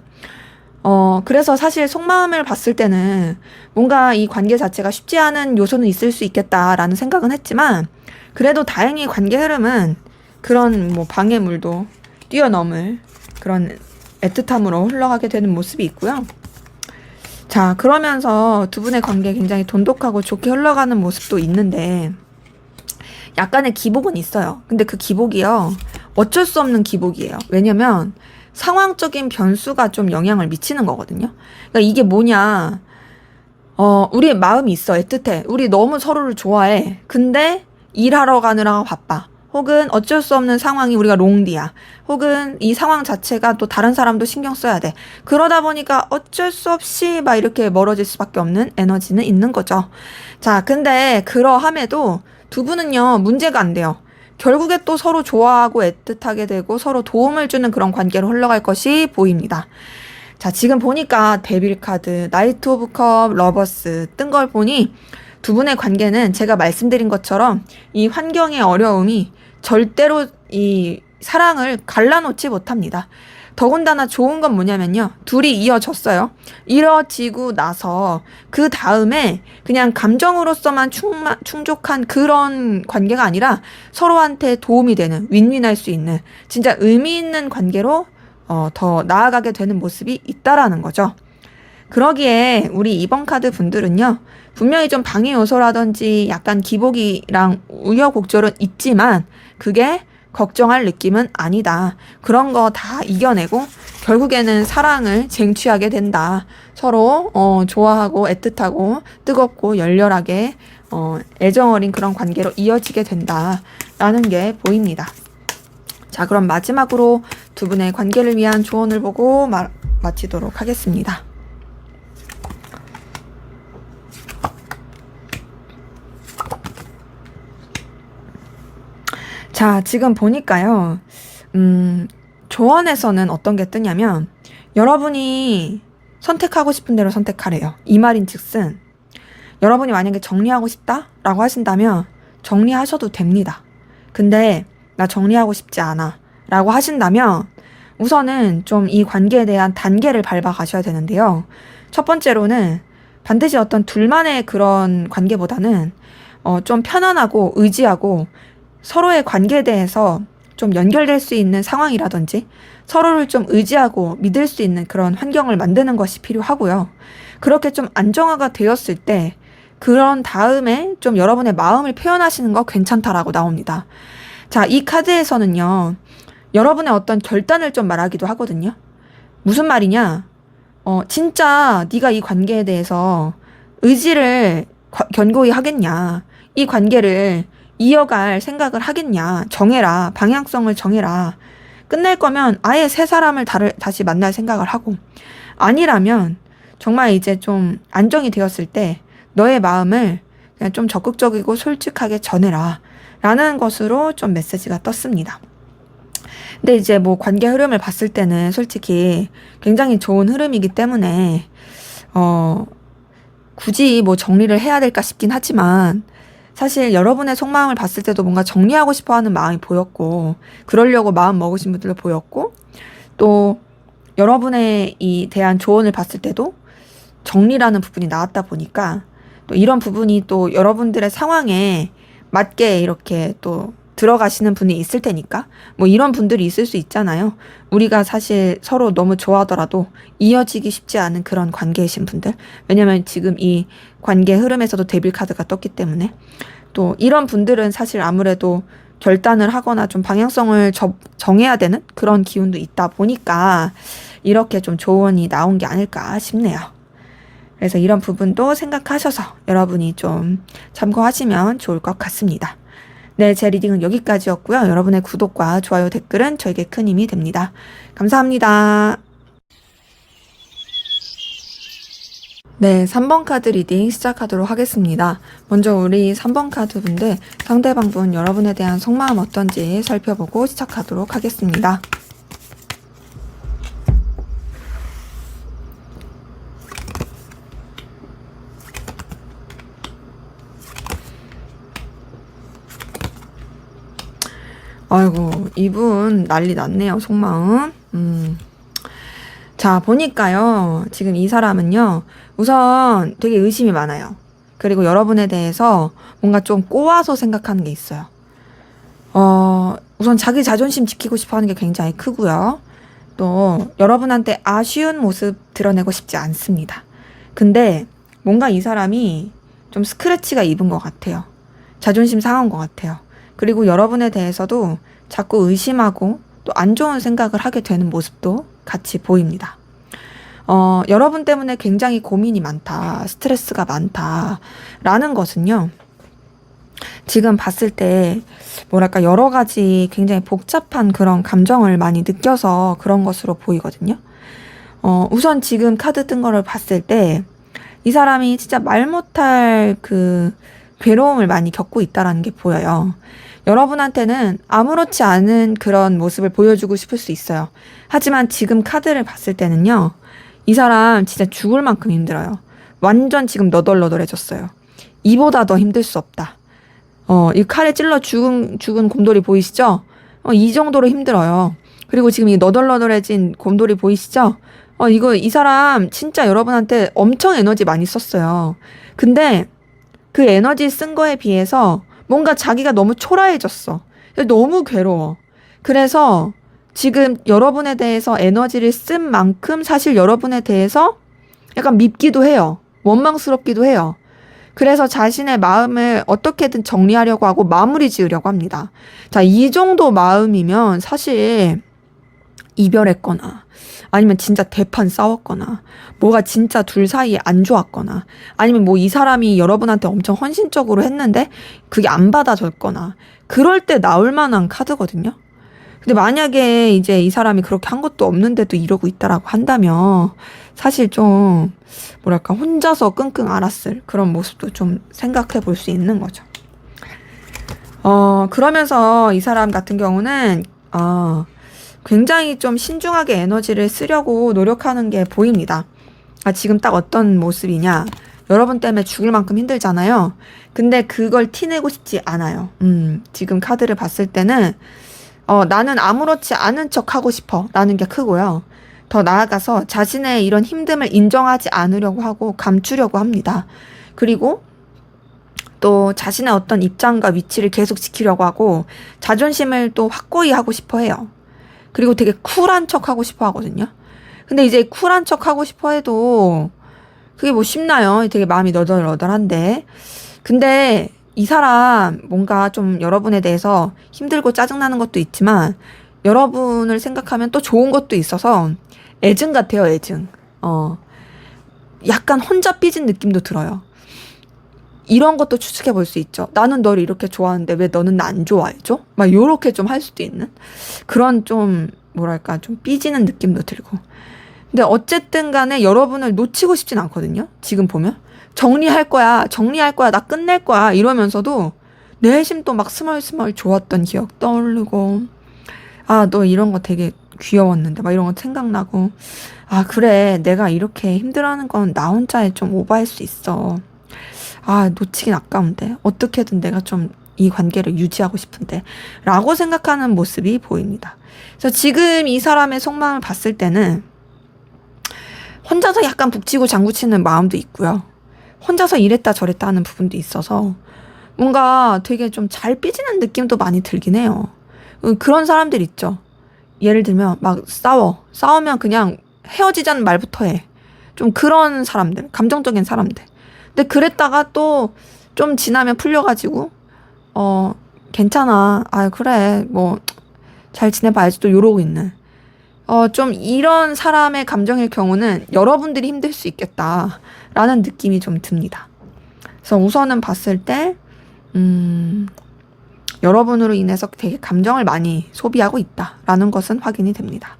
[SPEAKER 1] 그래서 사실 속마음을 봤을 때는 뭔가 이 관계 자체가 쉽지 않은 요소는 있을 수 있겠다라는 생각은 했지만 그래도 다행히 관계 흐름은 그런 뭐 방해물도 뛰어넘을 그런 애틋함으로 흘러가게 되는 모습이 있고요. 자, 그러면서 두 분의 관계 굉장히 돈독하고 좋게 흘러가는 모습도 있는데 약간의 기복은 있어요. 근데 그 기복이요. 어쩔 수 없는 기복이에요. 왜냐면 상황적인 변수가 좀 영향을 미치는 거거든요. 그러니까 이게 뭐냐. 우리의 마음이 있어. 애틋해. 우리 너무 서로를 좋아해. 근데 일하러 가느라 바빠. 혹은 어쩔 수 없는 상황이 우리가 롱디야. 혹은 이 상황 자체가 또 다른 사람도 신경 써야 돼. 그러다 보니까 어쩔 수 없이 막 이렇게 멀어질 수밖에 없는 에너지는 있는 거죠. 자, 근데 그러함에도 두 분은요, 문제가 안 돼요. 결국에 또 서로 좋아하고 애틋하게 되고 서로 도움을 주는 그런 관계로 흘러갈 것이 보입니다. 자, 지금 보니까 데빌 카드, 나이트 오브 컵, 러버스 뜬 걸 보니 두 분의 관계는 제가 말씀드린 것처럼 이 환경의 어려움이 절대로 이 사랑을 갈라놓지 못합니다. 더군다나 좋은 건 뭐냐면요. 둘이 이어졌어요. 이어지고 나서 그 다음에 그냥 감정으로서만 충족한 그런 관계가 아니라 서로한테 도움이 되는 윈윈할 수 있는 진짜 의미 있는 관계로 더 나아가게 되는 모습이 있다라는 거죠. 그러기에 우리 2번 카드 분들은요. 분명히 좀 방해 요소라든지 약간 기복이랑 우여곡절은 있지만 그게 걱정할 느낌은 아니다. 그런 거 다 이겨내고 결국에는 사랑을 쟁취하게 된다. 서로 좋아하고 애틋하고 뜨겁고 열렬하게 애정어린 그런 관계로 이어지게 된다라는 게 보입니다. 자, 그럼 마지막으로 두 분의 관계를 위한 조언을 보고 마치도록 하겠습니다. 자, 지금 보니까요, 조언에서는 어떤 게 뜨냐면, 여러분이 선택하고 싶은 대로 선택하래요. 이 말인 즉슨, 여러분이 만약에 정리하고 싶다라고 하신다면, 정리하셔도 됩니다. 근데, 나 정리하고 싶지 않아. 라고 하신다면, 우선은 좀 이 관계에 대한 단계를 밟아 가셔야 되는데요. 첫 번째로는, 반드시 어떤 둘만의 그런 관계보다는, 좀 편안하고 의지하고, 서로의 관계에 대해서 좀 연결될 수 있는 상황이라든지 서로를 좀 의지하고 믿을 수 있는 그런 환경을 만드는 것이 필요하고요. 그렇게 좀 안정화가 되었을 때 그런 다음에 좀 여러분의 마음을 표현하시는 거 괜찮다라고 나옵니다. 자, 이 카드에서는요. 여러분의 어떤 결단을 좀 말하기도 하거든요. 무슨 말이냐? 진짜 네가 이 관계에 대해서 의지를 견고히 하겠냐? 이 관계를 이어갈 생각을 하겠냐. 정해라. 방향성을 정해라. 끝낼 거면 아예 새 사람을 다시 만날 생각을 하고 아니라면 정말 이제 좀 안정이 되었을 때 너의 마음을 그냥 좀 적극적이고 솔직하게 전해라. 라는 것으로 좀 메시지가 떴습니다. 근데 이제 뭐 관계 흐름을 봤을 때는 솔직히 굉장히 좋은 흐름이기 때문에 굳이 뭐 정리를 해야 될까 싶긴 하지만 사실 여러분의 속마음을 봤을 때도 뭔가 정리하고 싶어 하는 마음이 보였고, 그러려고 마음 먹으신 분들도 보였고, 또 여러분의 이 대한 조언을 봤을 때도 정리라는 부분이 나왔다 보니까, 또 이런 부분이 또 여러분들의 상황에 맞게 이렇게 또 들어가시는 분이 있을 테니까 뭐 이런 분들이 있을 수 있잖아요. 우리가 사실 서로 너무 좋아하더라도 이어지기 쉽지 않은 그런 관계이신 분들. 왜냐면 지금 이 관계 흐름에서도 데빌 카드가 떴기 때문에 또 이런 분들은 사실 아무래도 결단을 하거나 좀 방향성을 정해야 되는 그런 기운도 있다 보니까 이렇게 좀 조언이 나온 게 아닐까 싶네요. 그래서 이런 부분도 생각하셔서 여러분이 좀 참고하시면 좋을 것 같습니다. 네, 제 리딩은 여기까지였고요. 여러분의 구독과 좋아요, 댓글은 저에게 큰 힘이 됩니다. 감사합니다. 네, 3번 카드 리딩 시작하도록 하겠습니다. 먼저 우리 3번 카드 분들, 상대방 분 여러분에 대한 속마음 어떤지 살펴보고 시작하도록 하겠습니다. 아이고, 이분 난리 났네요, 속마음. 자, 보니까요, 지금 이 사람은요, 우선 되게 의심이 많아요. 그리고 여러분에 대해서 뭔가 좀 꼬아서 생각하는 게 있어요. 우선 자기 자존심 지키고 싶어 하는 게 굉장히 크고요. 또, 여러분한테 아쉬운 모습 드러내고 싶지 않습니다. 근데 뭔가 이 사람이 좀 스크래치가 입은 것 같아요. 자존심 상한 것 같아요. 그리고 여러분에 대해서도 자꾸 의심하고 또 안 좋은 생각을 하게 되는 모습도 같이 보입니다. 여러분 때문에 굉장히 고민이 많다, 스트레스가 많다, 라는 것은요, 지금 봤을 때, 뭐랄까, 여러 가지 굉장히 복잡한 그런 감정을 많이 느껴서 그런 것으로 보이거든요. 우선 지금 카드 뜬 거를 봤을 때, 이 사람이 진짜 말 못할 그 괴로움을 많이 겪고 있다라는 게 보여요. 여러분한테는 아무렇지 않은 그런 모습을 보여주고 싶을 수 있어요. 하지만 지금 카드를 봤을 때는요, 이 사람 진짜 죽을 만큼 힘들어요. 완전 지금 너덜너덜해졌어요. 이보다 더 힘들 수 없다. 이 칼에 찔러 죽은 곰돌이 보이시죠? 이 정도로 힘들어요. 그리고 지금 이 너덜너덜해진 곰돌이 보이시죠? 이 사람 진짜 여러분한테 엄청 에너지 많이 썼어요. 근데 그 에너지 쓴 거에 비해서 뭔가 자기가 너무 초라해졌어. 너무 괴로워. 그래서 지금 여러분에 대해서 에너지를 쓴 만큼 사실 여러분에 대해서 약간 밉기도 해요. 원망스럽기도 해요. 그래서 자신의 마음을 어떻게든 정리하려고 하고 마무리 지으려고 합니다. 자, 이 정도 마음이면 사실 이별했거나 아니면 진짜 대판 싸웠거나 뭐가 진짜 둘 사이에 안 좋았거나 아니면 뭐 이 사람이 여러분한테 엄청 헌신적으로 했는데 그게 안 받아줬거나 그럴 때 나올 만한 카드거든요. 근데 만약에 이제 이 사람이 그렇게 한 것도 없는데도 이러고 있다라고 한다면 사실 좀 뭐랄까 혼자서 끙끙 앓았을 그런 모습도 좀 생각해 볼 수 있는 거죠. 그러면서 이 사람 같은 경우는 굉장히 좀 신중하게 에너지를 쓰려고 노력하는 게 보입니다. 지금 딱 어떤 모습이냐. 여러분 때문에 죽을 만큼 힘들잖아요. 근데 그걸 티내고 싶지 않아요. 지금 카드를 봤을 때는 나는 아무렇지 않은 척 하고 싶어 라는 게 크고요. 더 나아가서 자신의 이런 힘듦을 인정하지 않으려고 하고 감추려고 합니다. 그리고 또 자신의 어떤 입장과 위치를 계속 지키려고 하고 자존심을 또 확고히 하고 싶어 해요. 그리고 되게 쿨한 척 하고 싶어 하거든요. 근데 이제 쿨한 척 하고 싶어 해도 그게 뭐 쉽나요? 되게 마음이 너덜너덜한데. 근데 이 사람 뭔가 좀 여러분에 대해서 힘들고 짜증나는 것도 있지만 여러분을 생각하면 또 좋은 것도 있어서 애증 같아요, 애증. 약간 혼자 삐진 느낌도 들어요. 이런 것도 추측해 볼 수 있죠. 나는 너를 이렇게 좋아하는데 왜 너는 나 안 좋아해줘? 막 요렇게 좀 할 수도 있는 그런 좀 뭐랄까 좀 삐지는 느낌도 들고. 근데 어쨌든 간에 여러분을 놓치고 싶진 않거든요. 지금 보면 정리할 거야 나 끝낼 거야 이러면서도 내심 또 막 스멀스멀 좋았던 기억 떠오르고 너 이런 거 되게 귀여웠는데 막 이런 거 생각나고 그래 내가 이렇게 힘들어하는 건 나 혼자에 좀 오버할 수 있어. 놓치긴 아까운데 어떻게든 내가 좀 이 관계를 유지하고 싶은데 라고 생각하는 모습이 보입니다. 그래서 지금 이 사람의 속마음을 봤을 때는 혼자서 약간 북치고 장구치는 마음도 있고요. 혼자서 이랬다 저랬다 하는 부분도 있어서 뭔가 되게 좀 잘 삐지는 느낌도 많이 들긴 해요. 그런 사람들 있죠. 예를 들면 막 싸우면 그냥 헤어지자는 말부터 해. 좀 그런 사람들, 감정적인 사람들. 근데 그랬다가 또 좀 지나면 풀려가지고 괜찮아. 아, 그래. 뭐 잘 지내봐야지 또 이러고 있는. 좀 이런 사람의 감정일 경우는 여러분들이 힘들 수 있겠다라는 느낌이 좀 듭니다. 그래서 우선은 봤을 때 여러분으로 인해서 되게 감정을 많이 소비하고 있다라는 것은 확인이 됩니다.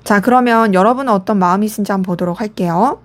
[SPEAKER 1] 자, 그러면 여러분은 어떤 마음이신지 한번 보도록 할게요.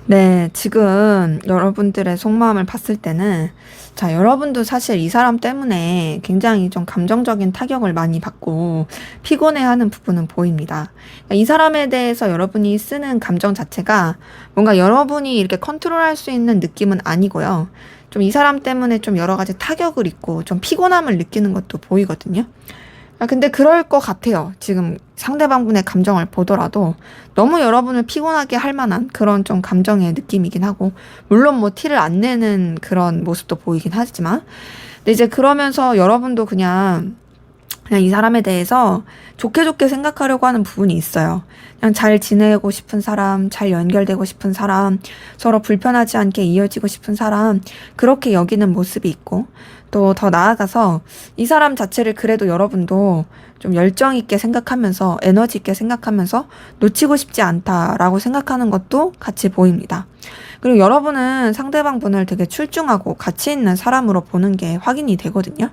[SPEAKER 1] 네, 지금 여러분들의 속마음을 봤을 때는, 자, 여러분도 사실 이 사람 때문에 굉장히 좀 감정적인 타격을 많이 받고 피곤해하는 부분은 보입니다. 이 사람에 대해서 여러분이 쓰는 감정 자체가 뭔가 여러분이 이렇게 컨트롤할 수 있는 느낌은 아니고요. 좀 이 사람 때문에 좀 여러 가지 타격을 입고 좀 피곤함을 느끼는 것도 보이거든요. 근데 그럴 것 같아요. 지금 상대방분의 감정을 보더라도 너무 여러분을 피곤하게 할 만한 그런 좀 감정의 느낌이긴 하고, 물론 뭐 티를 안 내는 그런 모습도 보이긴 하지만, 근데 이제 그러면서 여러분도 그냥 이 사람에 대해서 좋게 좋게 생각하려고 하는 부분이 있어요. 그냥 잘 지내고 싶은 사람, 잘 연결되고 싶은 사람, 서로 불편하지 않게 이어지고 싶은 사람, 그렇게 여기는 모습이 있고, 또 더 나아가서 이 사람 자체를 그래도 여러분도 좀 열정 있게 생각하면서 에너지 있게 생각하면서 놓치고 싶지 않다라고 생각하는 것도 같이 보입니다. 그리고 여러분은 상대방 분을 되게 출중하고 가치 있는 사람으로 보는 게 확인이 되거든요.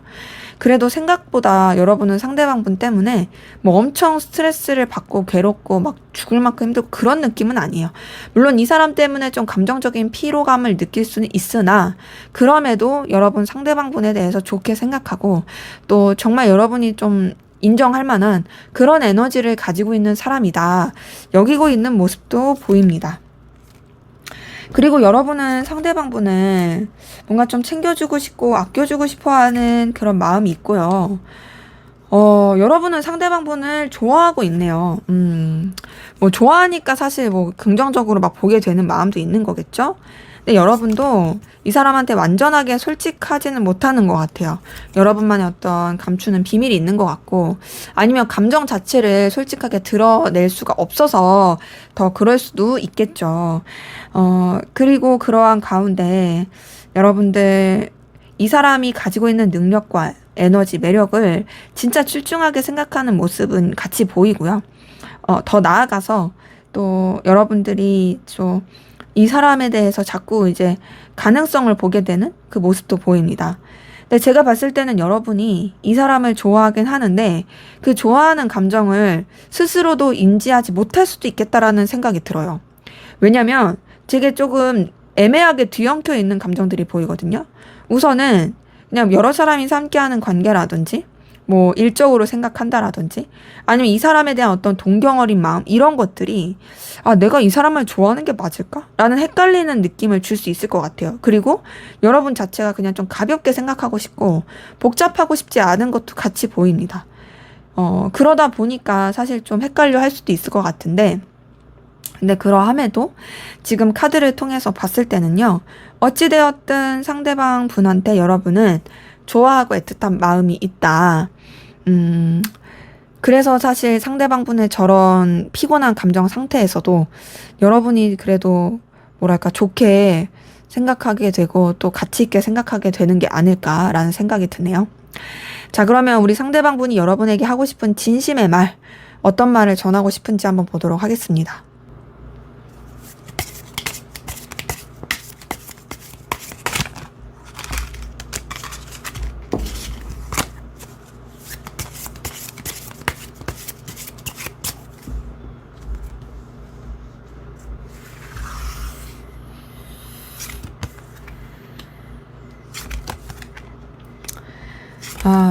[SPEAKER 1] 그래도 생각보다 여러분은 상대방 분 때문에 뭐 엄청 스트레스를 받고 괴롭고 막 죽을 만큼 힘들고 그런 느낌은 아니에요. 물론 이 사람 때문에 좀 감정적인 피로감을 느낄 수는 있으나, 그럼에도 여러분 상대방 분에 대해서 좋게 생각하고 또 정말 여러분이 좀 인정할 만한 그런 에너지를 가지고 있는 사람이다, 여기고 있는 모습도 보입니다. 그리고 여러분은 상대방분을 뭔가 좀 챙겨주고 싶고 아껴주고 싶어 하는 그런 마음이 있고요. 여러분은 상대방분을 좋아하고 있네요. 뭐 좋아하니까 사실 뭐 긍정적으로 막 보게 되는 마음도 있는 거겠죠? 근데 여러분도 이 사람한테 완전하게 솔직하지는 못하는 것 같아요. 여러분만의 어떤 감추는 비밀이 있는 것 같고, 아니면 감정 자체를 솔직하게 드러낼 수가 없어서 더 그럴 수도 있겠죠. 그리고 그러한 가운데 여러분들 이 사람이 가지고 있는 능력과 에너지, 매력을 진짜 출중하게 생각하는 모습은 같이 보이고요. 더 나아가서 또 여러분들이 좀 이 사람에 대해서 자꾸 이제 가능성을 보게 되는 그 모습도 보입니다. 근데 제가 봤을 때는 여러분이 이 사람을 좋아하긴 하는데 그 좋아하는 감정을 스스로도 인지하지 못할 수도 있겠다라는 생각이 들어요. 왜냐면 되게 조금 애매하게 뒤엉켜 있는 감정들이 보이거든요. 우선은 그냥 여러 사람이 함께하는 관계라든지 뭐 일적으로 생각한다라든지, 아니면 이 사람에 대한 어떤 동경어린 마음, 이런 것들이 내가 이 사람을 좋아하는 게 맞을까? 라는 헷갈리는 느낌을 줄 수 있을 것 같아요. 그리고 여러분 자체가 그냥 좀 가볍게 생각하고 싶고 복잡하고 싶지 않은 것도 같이 보입니다. 그러다 보니까 사실 좀 헷갈려 할 수도 있을 것 같은데, 근데 그러함에도 지금 카드를 통해서 봤을 때는요, 어찌되었든 상대방 분한테 여러분은 좋아하고 애틋한 마음이 있다. 그래서 사실 상대방 분의 저런 피곤한 감정 상태에서도 여러분이 그래도 뭐랄까 좋게 생각하게 되고 또 가치 있게 생각하게 되는 게 아닐까라는 생각이 드네요. 자, 그러면 우리 상대방 분이 여러분에게 하고 싶은 진심의 말, 어떤 말을 전하고 싶은지 한번 보도록 하겠습니다.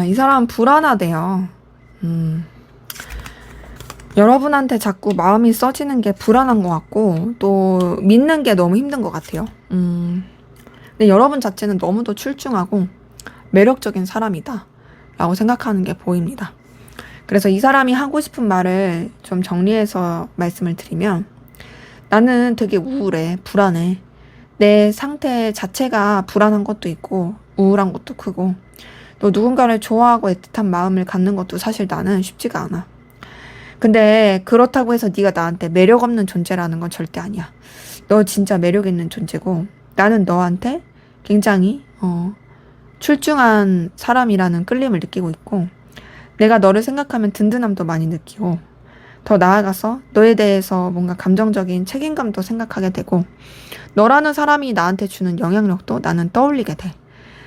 [SPEAKER 1] 이 사람 불안하대요. 여러분한테 자꾸 마음이 써지는 게 불안한 것 같고, 또 믿는 게 너무 힘든 것 같아요. 근데 여러분 자체는 너무도 출중하고 매력적인 사람이다 라고 생각하는 게 보입니다. 그래서 이 사람이 하고 싶은 말을 좀 정리해서 말씀을 드리면, 나는 되게 우울해, 불안해. 내 상태 자체가 불안한 것도 있고 우울한 것도 크고, 또 누군가를 좋아하고 애틋한 마음을 갖는 것도 사실 나는 쉽지가 않아. 근데 그렇다고 해서 네가 나한테 매력 없는 존재라는 건 절대 아니야. 너 진짜 매력 있는 존재고, 나는 너한테 굉장히 출중한 사람이라는 끌림을 느끼고 있고, 내가 너를 생각하면 든든함도 많이 느끼고, 더 나아가서 너에 대해서 뭔가 감정적인 책임감도 생각하게 되고, 너라는 사람이 나한테 주는 영향력도 나는 떠올리게 돼.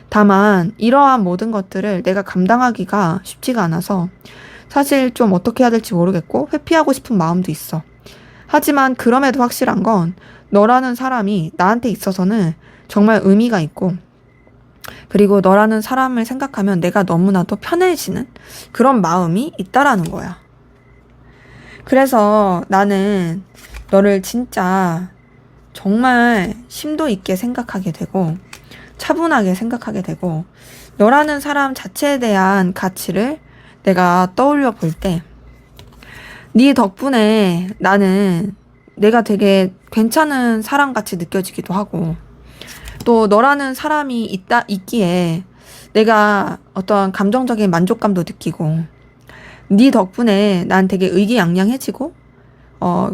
[SPEAKER 1] 다만 이러한 모든 것들을 내가 감당하기가 쉽지가 않아서 사실 좀 어떻게 해야 될지 모르겠고 회피하고 싶은 마음도 있어. 하지만 그럼에도 확실한 건 너라는 사람이 나한테 있어서는 정말 의미가 있고, 그리고 너라는 사람을 생각하면 내가 너무나도 편해지는 그런 마음이 있다라는 거야. 그래서 나는 너를 진짜 정말 심도 있게 생각하게 되고 차분하게 생각하게 되고, 너라는 사람 자체에 대한 가치를 내가 떠올려 볼 때 네 덕분에 나는 내가 되게 괜찮은 사람같이 느껴지기도 하고, 또 너라는 사람이 있기에 내가 어떤 감정적인 만족감도 느끼고, 네 덕분에 난 되게 의기양양해지고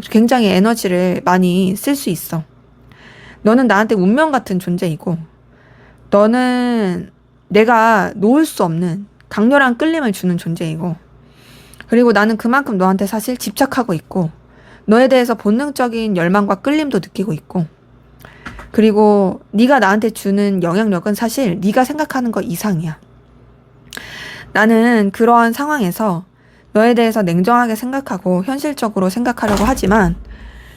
[SPEAKER 1] 굉장히 에너지를 많이 쓸 수 있어. 너는 나한테 운명 같은 존재이고, 너는 내가 놓을 수 없는 강렬한 끌림을 주는 존재이고, 그리고 나는 그만큼 너한테 사실 집착하고 있고, 너에 대해서 본능적인 열망과 끌림도 느끼고 있고, 그리고 네가 나한테 주는 영향력은 사실 네가 생각하는 것 이상이야. 나는 그러한 상황에서 너에 대해서 냉정하게 생각하고 현실적으로 생각하려고 하지만,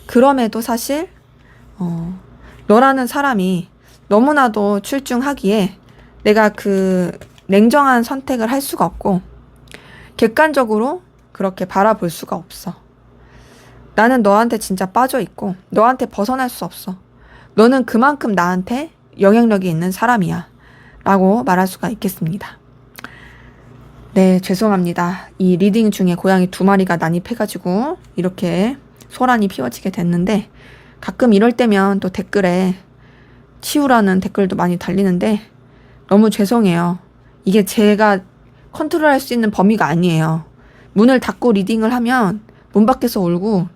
[SPEAKER 1] 그럼에도 사실 너라는 사람이 너무나도 출중하기에 내가 그 냉정한 선택을 할 수가 없고 객관적으로 그렇게 바라볼 수가 없어. 나는 너한테 진짜 빠져 있고 너한테 벗어날 수 없어. 너는 그만큼 나한테 영향력이 있는 사람이야 라고 말할 수가 있겠습니다. 네, 죄송합니다. 이 리딩 중에 고양이 2마리가 난입해가지고 이렇게 소란이 피워지게 됐는데, 가끔 이럴 때면 또 댓글에 치우라는 댓글도 많이 달리는데 너무 죄송해요. 이게 제가 컨트롤할 수 있는 범위가 아니에요. 문을 닫고 리딩을 하면 문 밖에서 울고,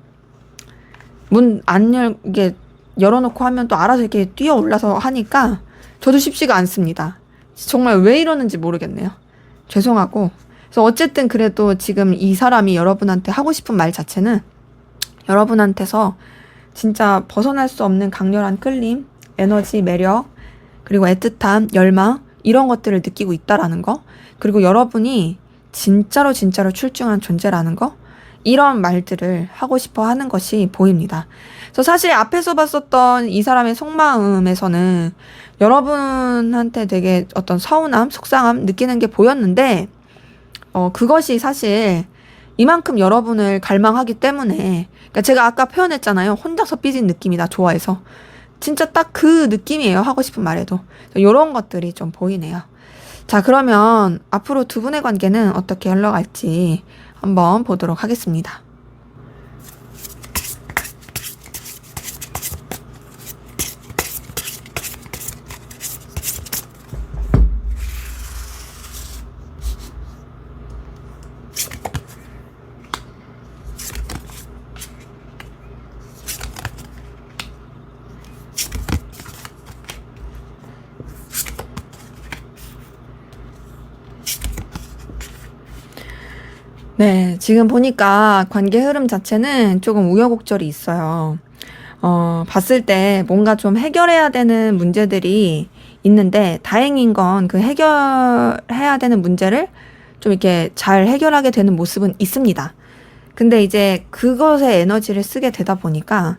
[SPEAKER 1] 문 안 이게 열어놓고 하면 또 알아서 이렇게 뛰어 올라서 하니까 저도 쉽지가 않습니다. 정말 왜 이러는지 모르겠네요. 죄송하고, 그래서 어쨌든 그래도 지금 이 사람이 여러분한테 하고 싶은 말 자체는 여러분한테서 진짜 벗어날 수 없는 강렬한 끌림, 에너지, 매력, 그리고 애틋함, 열망, 이런 것들을 느끼고 있다라는 거, 그리고 여러분이 진짜로 출중한 존재라는 거, 이런 말들을 하고 싶어 하는 것이 보입니다. 그래서 사실 앞에서 봤었던 이 사람의 속마음에서는 여러분한테 되게 어떤 서운함, 속상함 느끼는 게 보였는데, 그것이 사실 이만큼 여러분을 갈망하기 때문에, 그러니까 제가 아까 표현했잖아요. 혼자서 삐진 느낌이다, 좋아해서. 진짜 딱 그 느낌이에요, 하고 싶은 말에도. 이런 것들이 좀 보이네요. 자, 그러면 앞으로 두 분의 관계는 어떻게 흘러갈지 한번 보도록 하겠습니다. 네, 지금 보니까 관계 흐름 자체는 조금 우여곡절이 있어요. 봤을 때 뭔가 좀 해결해야 되는 문제들이 있는데, 다행인 건 그 해결해야 되는 문제를 좀 이렇게 잘 해결하게 되는 모습은 있습니다. 근데 이제 그것에 에너지를 쓰게 되다 보니까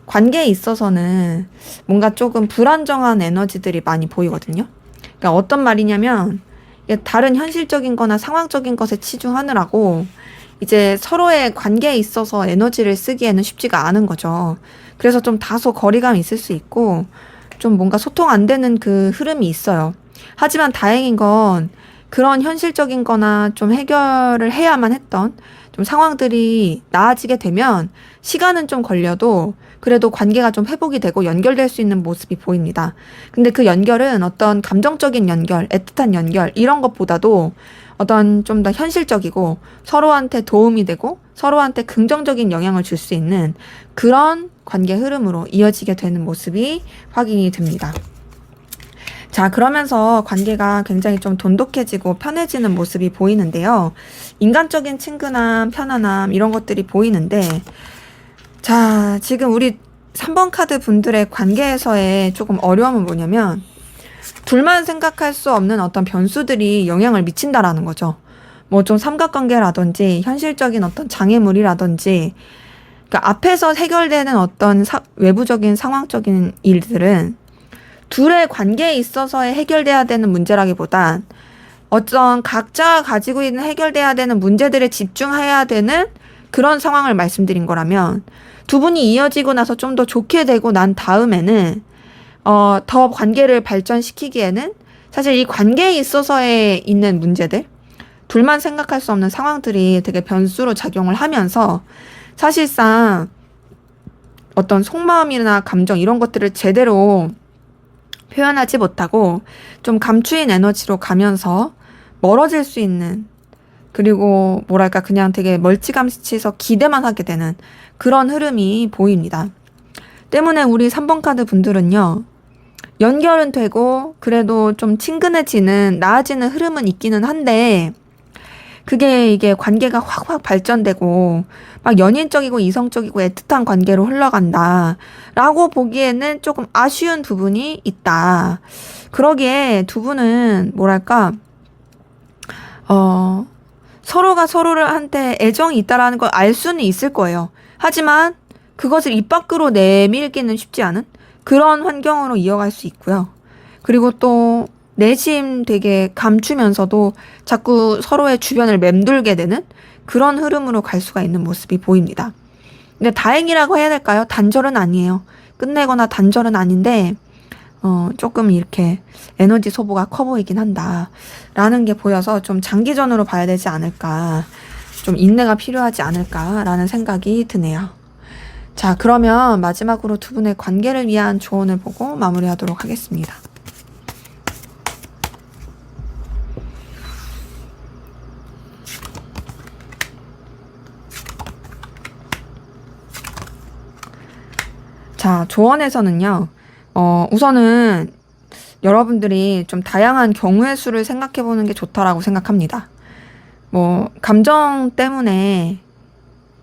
[SPEAKER 1] 관계에 있어서는 뭔가 조금 불안정한 에너지들이 많이 보이거든요. 그러니까 어떤 말이냐면, 다른 현실적인 거나 상황적인 것에 치중하느라고 이제 서로의 관계에 있어서 에너지를 쓰기에는 쉽지가 않은 거죠. 그래서 좀 다소 거리감이 있을 수 있고 좀 뭔가 소통 안 되는 그 흐름이 있어요. 하지만 다행인 건 그런 현실적인 거나 좀 해결을 해야만 했던 좀 상황들이 나아지게 되면 시간은 좀 걸려도 그래도 관계가 좀 회복이 되고 연결될 수 있는 모습이 보입니다. 근데 그 연결은 어떤 감정적인 연결, 애틋한 연결 이런 것보다도 어떤 좀 더 현실적이고 서로한테 도움이 되고 서로한테 긍정적인 영향을 줄 수 있는 그런 관계 흐름으로 이어지게 되는 모습이 확인이 됩니다. 자, 그러면서 관계가 굉장히 좀 돈독해지고 편해지는 모습이 보이는데요. 인간적인 친근함, 편안함 이런 것들이 보이는데 자, 지금 우리 3번 카드 분들의 관계에서의 조금 어려움은 뭐냐면 둘만 생각할 수 없는 어떤 변수들이 영향을 미친다라는 거죠. 뭐 좀 삼각관계라든지 현실적인 어떤 장애물이라든지 그러니까 앞에서 해결되는 어떤 외부적인 상황적인 일들은 둘의 관계에 있어서의 해결돼야 되는 문제라기보단 어떤 각자가 가지고 있는 해결돼야 되는 문제들에 집중해야 되는 그런 상황을 말씀드린 거라면 두 분이 이어지고 나서 좀 더 좋게 되고 난 다음에는 더 관계를 발전시키기에는 사실 이 관계에 있어서의 있는 문제들 둘만 생각할 수 없는 상황들이 되게 변수로 작용을 하면서 사실상 어떤 속마음이나 감정 이런 것들을 제대로 표현하지 못하고 좀 감추인 에너지로 가면서 멀어질 수 있는 그리고 뭐랄까 그냥 되게 멀찌감치해서 기대만 하게 되는 그런 흐름이 보입니다. 때문에 우리 3번 카드 분들은요. 연결은 되고 그래도 좀 친근해지는 나아지는 흐름은 있기는 한데 그게 이게 관계가 확확 발전되고 막 연인적이고 이성적이고 애틋한 관계로 흘러간다 라고 보기에는 조금 아쉬운 부분이 있다. 그러기에 두 분은 뭐랄까 서로가 서로를 한테 애정이 있다라는 걸 알 수는 있을 거예요. 하지만 그것을 입 밖으로 내밀기는 쉽지 않은 그런 환경으로 이어갈 수 있고요. 그리고 또 내심 되게 감추면서도 자꾸 서로의 주변을 맴돌게 되는 그런 흐름으로 갈 수가 있는 모습이 보입니다. 근데 다행이라고 해야 될까요? 단절은 아니에요. 끝내거나 단절은 아닌데 조금 이렇게 에너지 소모가 커 보이긴 한다라는 게 보여서 좀 장기전으로 봐야 되지 않을까, 좀 인내가 필요하지 않을까라는 생각이 드네요. 자, 그러면 마지막으로 두 분의 관계를 위한 조언을 보고 마무리하도록 하겠습니다. 자, 조언에서는요, 우선은 여러분들이 좀 다양한 경우의 수를 생각해 보는 게 좋다라고 생각합니다. 뭐, 감정 때문에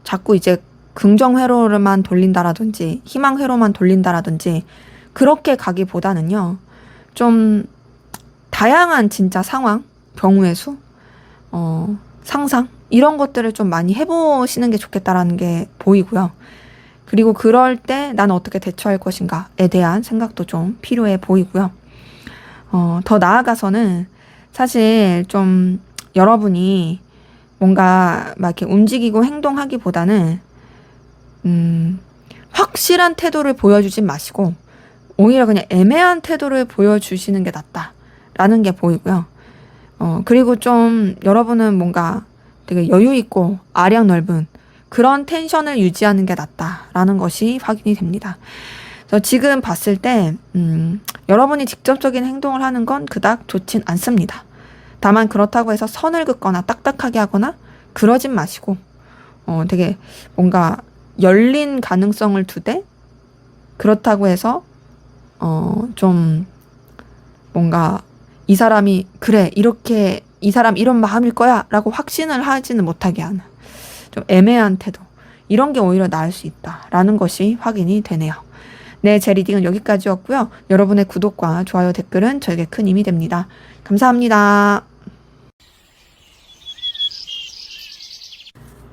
[SPEAKER 1] 자꾸 이제 긍정 회로만 돌린다라든지, 희망 회로만 돌린다라든지, 그렇게 가기보다는요, 좀 다양한 진짜 상황, 경우의 수, 상상, 이런 것들을 좀 많이 해보시는 게 좋겠다라는 게 보이고요. 그리고 그럴 때 나는 어떻게 대처할 것인가에 대한 생각도 좀 필요해 보이고요. 더 나아가서는 사실 좀 여러분이 뭔가 막 이렇게 움직이고 행동하기보다는 확실한 태도를 보여주진 마시고 오히려 그냥 애매한 태도를 보여주시는 게 낫다라는 게 보이고요. 그리고 좀 여러분은 뭔가 되게 여유 있고 아량 넓은 그런 텐션을 유지하는 게 낫다라는 것이 확인이 됩니다. 그래서 지금 봤을 때 여러분이 직접적인 행동을 하는 건 그닥 좋진 않습니다. 다만 그렇다고 해서 선을 긋거나 딱딱하게 하거나 그러진 마시고 되게 뭔가 열린 가능성을 두되 그렇다고 해서 좀 뭔가 이 사람이 그래 이렇게 이 사람 이런 마음일 거야 라고 확신을 하지는 못하게 하는 좀 애매한 태도 이런 게 오히려 나을 수 있다라는 것이 확인이 되네요. 네, 제 리딩은 여기까지였고요. 여러분의 구독과 좋아요, 댓글은 저에게 큰 힘이 됩니다. 감사합니다.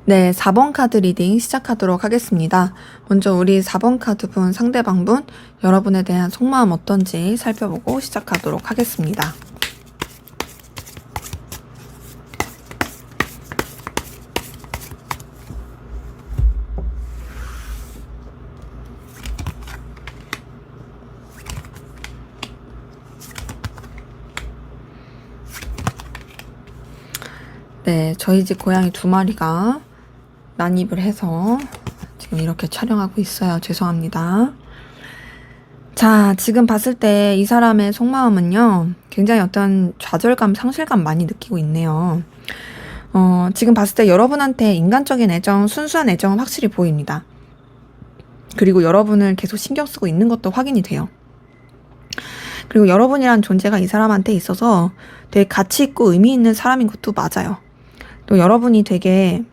[SPEAKER 1] 네, 4번 카드 리딩 시작하도록 하겠습니다. 먼저 우리 4번 카드 분, 상대방 분, 여러분에 대한 속마음 어떤지 살펴보고 시작하도록 하겠습니다. 네, 저희 집 고양이 2마리가 난입을 해서 지금 이렇게 촬영하고 있어요. 죄송합니다. 자, 지금 봤을 때 이 사람의 속마음은요, 굉장히 어떤 좌절감, 상실감 많이 느끼고 있네요. 지금 봤을 때 여러분한테 인간적인 애정, 순수한 애정은 확실히 보입니다. 그리고 여러분을 계속 신경 쓰고 있는 것도 확인이 돼요. 그리고 여러분이란 존재가 이 사람한테 있어서 되게 가치 있고 의미 있는 사람인 것도 맞아요. 또 여러분이 되게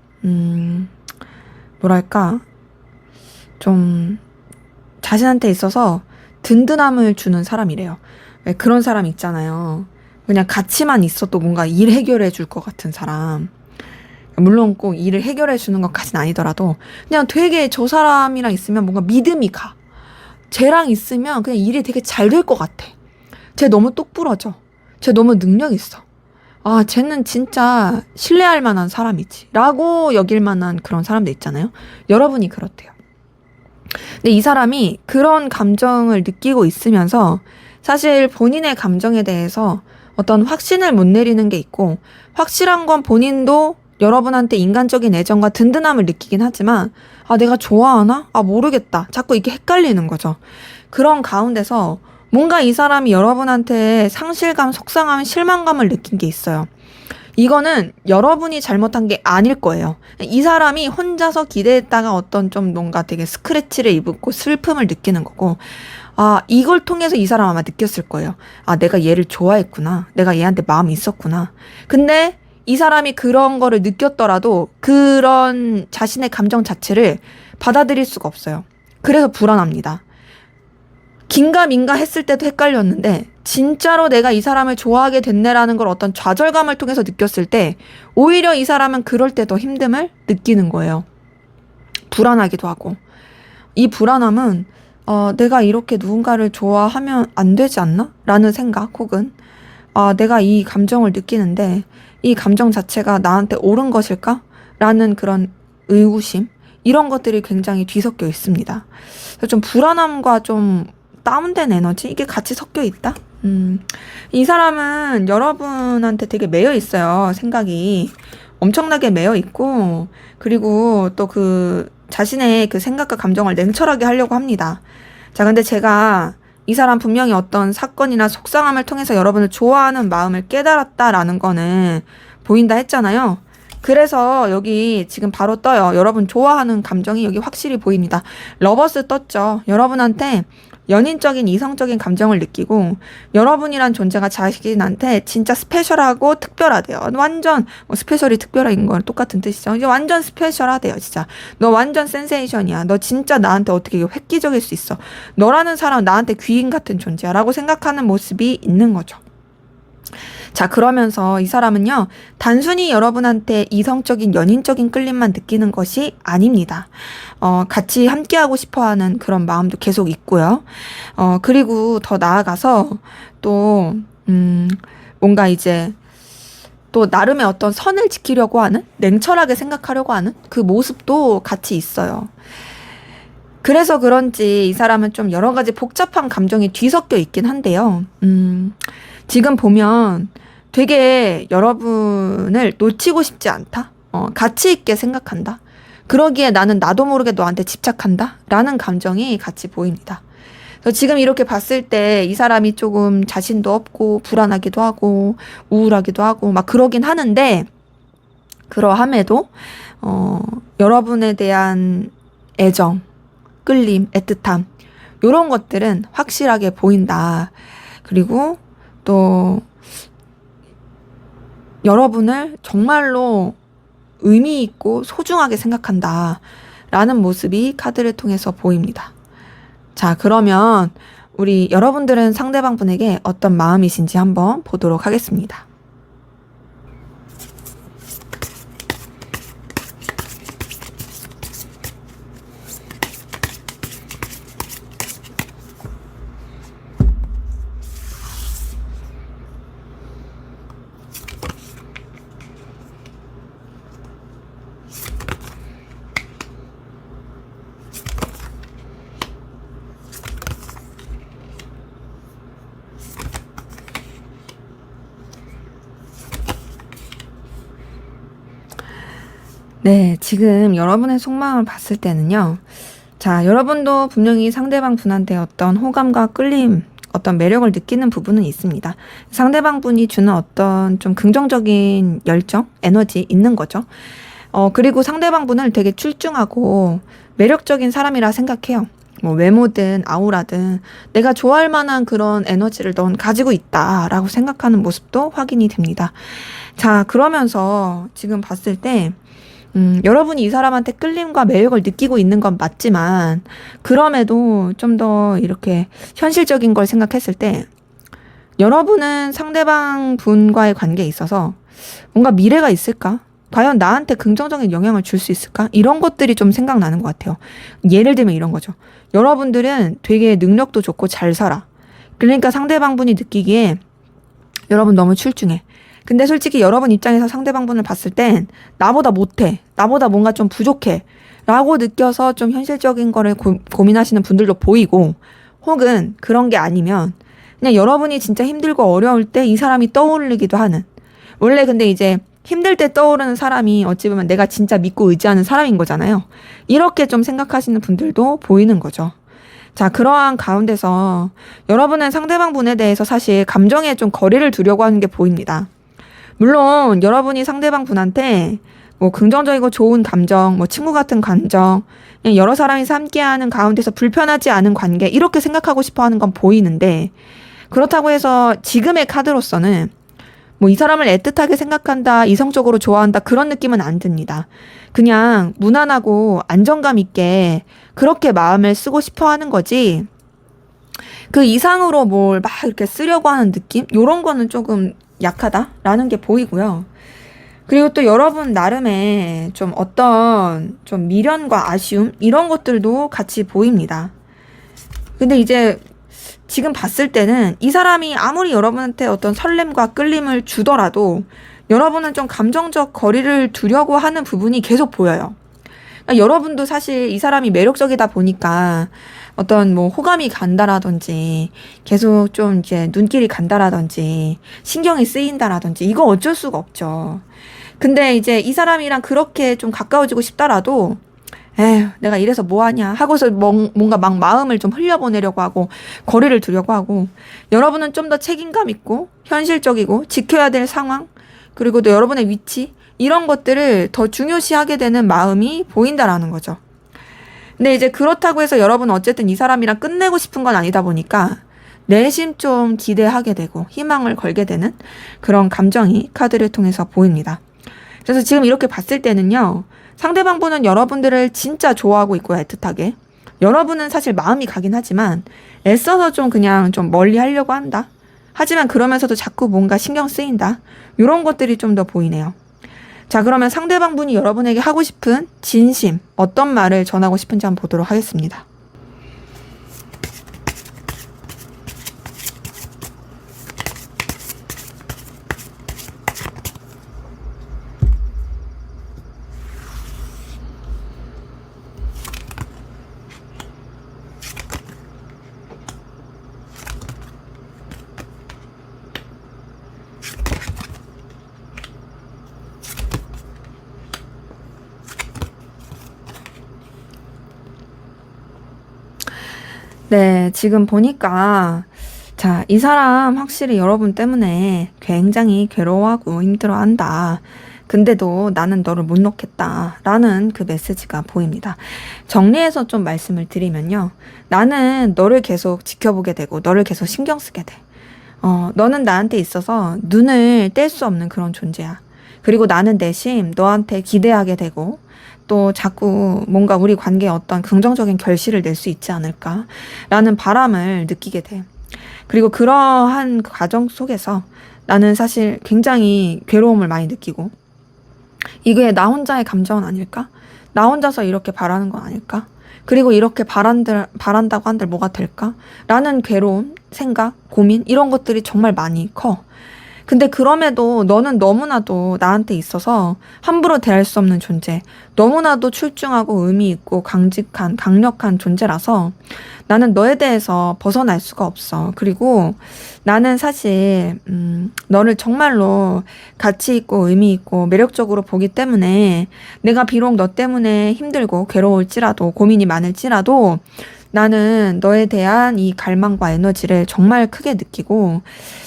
[SPEAKER 1] 뭐랄까 좀 자신한테 있어서 든든함을 주는 사람이래요. 왜 그런 사람 있잖아요. 그냥 가치만 있어도 뭔가 일 해결해 줄 것 같은 사람. 물론 꼭 일을 해결해 주는 것까지는 아니더라도 그냥 되게 저 사람이랑 있으면 뭔가 믿음이 가. 쟤랑 있으면 그냥 일이 되게 잘 될 것 같아. 쟤 너무 똑부러져. 쟤 너무 능력 있어. 아, 쟤는 진짜 신뢰할 만한 사람이지. 라고 여길 만한 그런 사람들 있잖아요. 여러분이 그렇대요. 근데 이 사람이 그런 감정을 느끼고 있으면서 사실 본인의 감정에 대해서 어떤 확신을 못 내리는 게 있고, 확실한 건 본인도 여러분한테 인간적인 애정과 든든함을 느끼긴 하지만, 아, 내가 좋아하나? 아, 모르겠다. 자꾸 이게 헷갈리는 거죠. 그런 가운데서 뭔가 이 사람이 여러분한테 상실감, 속상함, 실망감을 느낀 게 있어요. 이거는 여러분이 잘못한 게 아닐 거예요. 이 사람이 혼자서 기대했다가 어떤 좀 뭔가 되게 스크래치를 입고 슬픔을 느끼는 거고, 아, 이걸 통해서 이 사람 아마 느꼈을 거예요. 아, 내가 얘를 좋아했구나. 내가 얘한테 마음이 있었구나. 근데 이 사람이 그런 거를 느꼈더라도 그런 자신의 감정 자체를 받아들일 수가 없어요. 그래서 불안합니다. 긴가민가 했을 때도 헷갈렸는데 진짜로 내가 이 사람을 좋아하게 됐네라는 걸 어떤 좌절감을 통해서 느꼈을 때 오히려 이 사람은 그럴 때 더 힘듦을 느끼는 거예요. 불안하기도 하고. 이 불안함은 내가 이렇게 누군가를 좋아하면 안 되지 않나? 라는 생각 혹은 내가 이 감정을 느끼는데 이 감정 자체가 나한테 옳은 것일까? 라는 그런 의구심 이런 것들이 굉장히 뒤섞여 있습니다. 그래서 좀 불안함과 좀 다운된 에너지? 이게 같이 섞여 있다? 이 사람은 여러분한테 되게 매여 있어요. 생각이 엄청나게 매여 있고 그리고 또 그 자신의 그 생각과 감정을 냉철하게 하려고 합니다. 자, 근데 제가 이 사람 분명히 어떤 사건이나 속상함을 통해서 여러분을 좋아하는 마음을 깨달았다라는 거는 보인다 했잖아요. 그래서 여기 지금 바로 떠요. 여러분 좋아하는 감정이 여기 확실히 보입니다. 러버스 떴죠. 여러분한테 연인적인 이성적인 감정을 느끼고 여러분이란 존재가 자신한테 진짜 스페셜하고 특별하대요. 완전 스페셜이 특별한 건 똑같은 뜻이죠. 이제 완전 스페셜하대요. 진짜 너 완전 센세이션이야. 너 진짜 나한테 어떻게 획기적일 수 있어. 너라는 사람 나한테 귀인 같은 존재야 라고 생각하는 모습이 있는 거죠. 자, 그러면서 이 사람은요, 단순히 여러분한테 이성적인 연인적인 끌림만 느끼는 것이 아닙니다. 같이 함께하고 싶어 하는 그런 마음도 계속 있고요. 그리고 더 나아가서 또, 뭔가 이제 또 나름의 어떤 선을 지키려고 하는, 냉철하게 생각하려고 하는 그 모습도 같이 있어요. 그래서 그런지 이 사람은 좀 여러 가지 복잡한 감정이 뒤섞여 있긴 한데요. 지금 보면 되게 여러분을 놓치고 싶지 않다. 가치 있게 생각한다. 그러기에 나는 나도 모르게 너한테 집착한다. 라는 감정이 같이 보입니다. 그래서 지금 이렇게 봤을 때 이 사람이 조금 자신도 없고 불안하기도 하고 우울하기도 하고 막 그러긴 하는데 그러함에도 여러분에 대한 애정, 끌림, 애틋함 이런 것들은 확실하게 보인다. 그리고 또 여러분을 정말로 의미 있고 소중하게 생각한다 라는 모습이 카드를 통해서 보입니다. 자, 그러면 우리 여러분들은 상대방 분에게 어떤 마음이신지 한번 보도록 하겠습니다. 네, 지금 여러분의 속마음을 봤을 때는요. 자, 여러분도 분명히 상대방 분한테 어떤 호감과 끌림, 어떤 매력을 느끼는 부분은 있습니다. 상대방 분이 주는 어떤 좀 긍정적인 열정, 에너지 있는 거죠. 그리고 상대방 분을 되게 출중하고 매력적인 사람이라 생각해요. 뭐 외모든 아우라든 내가 좋아할 만한 그런 에너지를 넌 가지고 있다라고 생각하는 모습도 확인이 됩니다. 자, 그러면서 지금 봤을 때 여러분이 이 사람한테 끌림과 매력을 느끼고 있는 건 맞지만, 그럼에도 좀 더 이렇게 현실적인 걸 생각했을 때, 여러분은 상대방 분과의 관계에 있어서 뭔가 미래가 있을까? 과연 나한테 긍정적인 영향을 줄 수 있을까? 이런 것들이 좀 생각나는 것 같아요. 예를 들면 이런 거죠. 여러분들은 되게 능력도 좋고 잘 살아. 그러니까 상대방 분이 느끼기에 여러분 너무 출중해. 근데 솔직히 여러분 입장에서 상대방분을 봤을 땐 나보다 못해. 나보다 뭔가 좀 부족해. 라고 느껴서 좀 현실적인 거를 고민하시는 분들도 보이고, 혹은 그런 게 아니면 그냥 여러분이 진짜 힘들고 어려울 때 이 사람이 떠오르기도 하는. 원래 근데 이제 힘들 때 떠오르는 사람이 어찌 보면 내가 진짜 믿고 의지하는 사람인 거잖아요. 이렇게 좀 생각하시는 분들도 보이는 거죠. 자, 그러한 가운데서 여러분은 상대방 분에 대해서 사실 감정에 좀 거리를 두려고 하는 게 보입니다. 물론 여러분이 상대방 분한테 뭐 긍정적이고 좋은 감정, 뭐 친구 같은 감정, 그냥 여러 사람이 함께하는 가운데서 불편하지 않은 관계 이렇게 생각하고 싶어 하는 건 보이는데, 그렇다고 해서 지금의 카드로서는 뭐 이 사람을 애틋하게 생각한다, 이성적으로 좋아한다 그런 느낌은 안 듭니다. 그냥 무난하고 안정감 있게 그렇게 마음을 쓰고 싶어 하는 거지, 그 이상으로 뭘 막 이렇게 쓰려고 하는 느낌? 요런 거는 조금 약하다라는 게 보이고요. 그리고 또 여러분 나름의 좀 어떤 좀 미련과 아쉬움 이런 것들도 같이 보입니다. 근데 이제 지금 봤을 때는 이 사람이 아무리 여러분한테 어떤 설렘과 끌림을 주더라도 여러분은 좀 감정적 거리를 두려고 하는 부분이 계속 보여요. 그러니까 여러분도 사실 이 사람이 매력적이다 보니까 어떤 뭐 호감이 간다라든지 계속 좀 이제 눈길이 간다라든지 신경이 쓰인다라든지 이거 어쩔 수가 없죠. 근데 이제 이 사람이랑 그렇게 좀 가까워지고 싶다라도 에휴, 내가 이래서 뭐하냐 하고서 뭔가 막 마음을 좀 흘려보내려고 하고 거리를 두려고 하고, 여러분은 좀 더 책임감 있고 현실적이고 지켜야 될 상황, 그리고 또 여러분의 위치 이런 것들을 더 중요시하게 되는 마음이 보인다라는 거죠. 근데 이제 그렇다고 해서 여러분은 어쨌든 이 사람이랑 끝내고 싶은 건 아니다 보니까 내심 좀 기대하게 되고 희망을 걸게 되는 그런 감정이 카드를 통해서 보입니다. 그래서 지금 이렇게 봤을 때는요, 상대방 분은 여러분들을 진짜 좋아하고 있고요, 애틋하게. 여러분은 사실 마음이 가긴 하지만 애써서 좀 그냥 좀 멀리 하려고 한다. 하지만 그러면서도 자꾸 뭔가 신경 쓰인다. 이런 것들이 좀 더 보이네요. 자, 그러면 상대방 분이 여러분에게 하고 싶은 진심, 어떤 말을 전하고 싶은지 한번 보도록 하겠습니다. 네, 지금 보니까, 자, 이 사람 확실히 여러분 때문에 굉장히 괴로워하고 힘들어한다. 근데도 나는 너를 못 놓겠다. 라는 그 메시지가 보입니다. 정리해서 좀 말씀을 드리면요. 나는 너를 계속 지켜보게 되고, 너를 계속 신경 쓰게 돼. 너는 나한테 있어서 눈을 뗄 수 없는 그런 존재야. 그리고 나는 대신 너한테 기대하게 되고, 또 자꾸 뭔가 우리 관계에 어떤 긍정적인 결실을 낼 수 있지 않을까라는 바람을 느끼게 돼. 그리고 그러한 과정 속에서 나는 사실 굉장히 괴로움을 많이 느끼고, 이게 나 혼자의 감정은 아닐까? 나 혼자서 이렇게 바라는 건 아닐까? 그리고 이렇게 바란다고 한들 뭐가 될까? 라는 괴로움, 생각, 고민 이런 것들이 정말 많이 커. 근데 그럼에도 너는 너무나도 나한테 있어서 함부로 대할 수 없는 존재, 너무나도 출중하고 의미 있고 강직한, 강력한 존재라서 나는 너에 대해서 벗어날 수가 없어. 그리고 나는 사실, 너를 정말로 가치 있고 의미 있고 매력적으로 보기 때문에 내가 비록 너 때문에 힘들고 괴로울지라도 고민이 많을지라도 나는 너에 대한 이 갈망과 에너지를 정말 크게 느끼고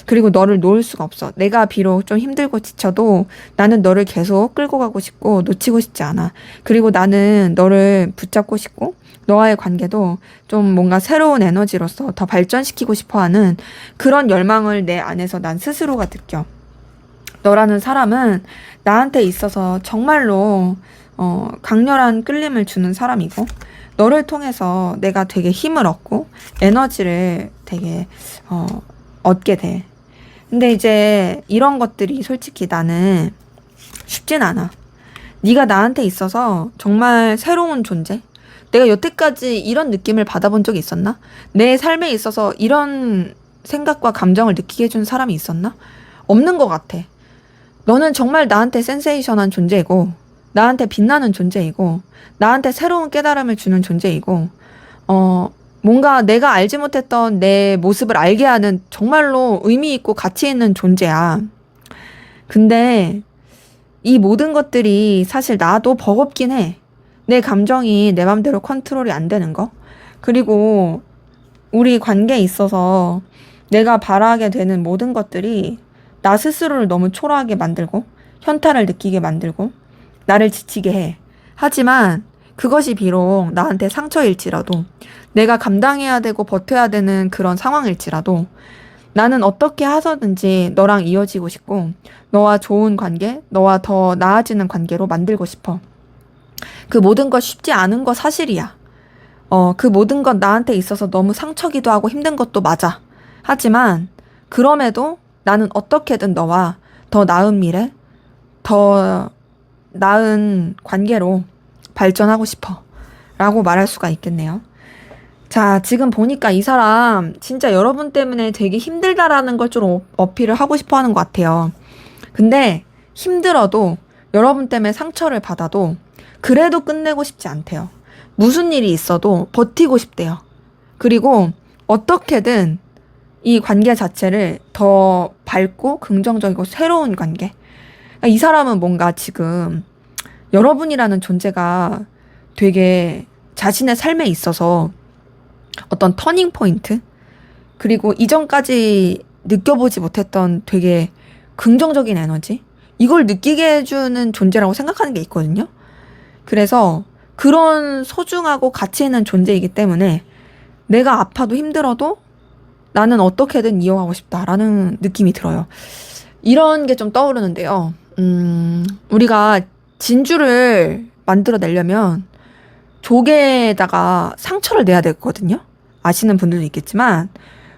[SPEAKER 1] 그리고 너를 놓을 수가 없어. 내가 비록 좀 힘들고 지쳐도 나는 너를 계속 끌고 가고 싶고 놓치고 싶지 않아. 그리고 나는 너를 붙잡고 싶고 너와의 관계도 좀 뭔가 새로운 에너지로서 더 발전시키고 싶어 하는 그런 열망을 내 안에서 난 스스로가 느껴. 너라는 사람은 나한테 있어서 정말로 강렬한 끌림을 주는 사람이고 너를 통해서 내가 되게 힘을 얻고 에너지를 되게 얻게 돼. 근데 이제 이런 것들이 솔직히 나는 쉽진 않아. 네가 나한테 있어서 정말 새로운 존재? 내가 여태까지 이런 느낌을 받아본 적이 있었나? 내 삶에 있어서 이런 생각과 감정을 느끼게 해준 사람이 있었나? 없는 것 같아. 너는 정말 나한테 센세이션한 존재이고 나한테 빛나는 존재이고 나한테 새로운 깨달음을 주는 존재이고 뭔가 내가 알지 못했던 내 모습을 알게 하는 정말로 의미 있고 가치 있는 존재야. 근데 이 모든 것들이 사실 나도 버겁긴 해. 내 감정이 내 맘대로 컨트롤이 안 되는 거. 그리고 우리 관계에 있어서 내가 바라게 되는 모든 것들이 나 스스로를 너무 초라하게 만들고 현타를 느끼게 만들고 나를 지치게 해. 하지만 그것이 비록 나한테 상처일지라도 내가 감당해야 되고 버텨야 되는 그런 상황일지라도 나는 어떻게 해서든지 너랑 이어지고 싶고 너와 좋은 관계, 너와 더 나아지는 관계로 만들고 싶어. 그 모든 것 쉽지 않은 거 사실이야. 그 모든 것 나한테 있어서 너무 상처기도 하고 힘든 것도 맞아. 하지만 그럼에도 나는 어떻게든 너와 더 나은 미래, 더 나은 관계로 발전하고 싶어. 라고 말할 수가 있겠네요. 자, 지금 보니까 이 사람 진짜 여러분 때문에 되게 힘들다라는 걸 좀 어필을 하고 싶어 하는 것 같아요. 근데 힘들어도 여러분 때문에 상처를 받아도 그래도 끝내고 싶지 않대요. 무슨 일이 있어도 버티고 싶대요. 그리고 어떻게든 이 관계 자체를 더 밝고 긍정적이고 새로운 관계. 이 사람은 뭔가 지금 여러분이라는 존재가 되게 자신의 삶에 있어서 어떤 터닝 포인트? 그리고 이전까지 느껴보지 못했던 되게 긍정적인 에너지? 이걸 느끼게 해주는 존재라고 생각하는 게 있거든요. 그래서 그런 소중하고 가치 있는 존재이기 때문에 내가 아파도 힘들어도 나는 어떻게든 이어가고 싶다라는 느낌이 들어요. 이런 게 좀 떠오르는데요. 우리가 진주를 만들어내려면 조개에다가 상처를 내야 되거든요. 아시는 분들도 있겠지만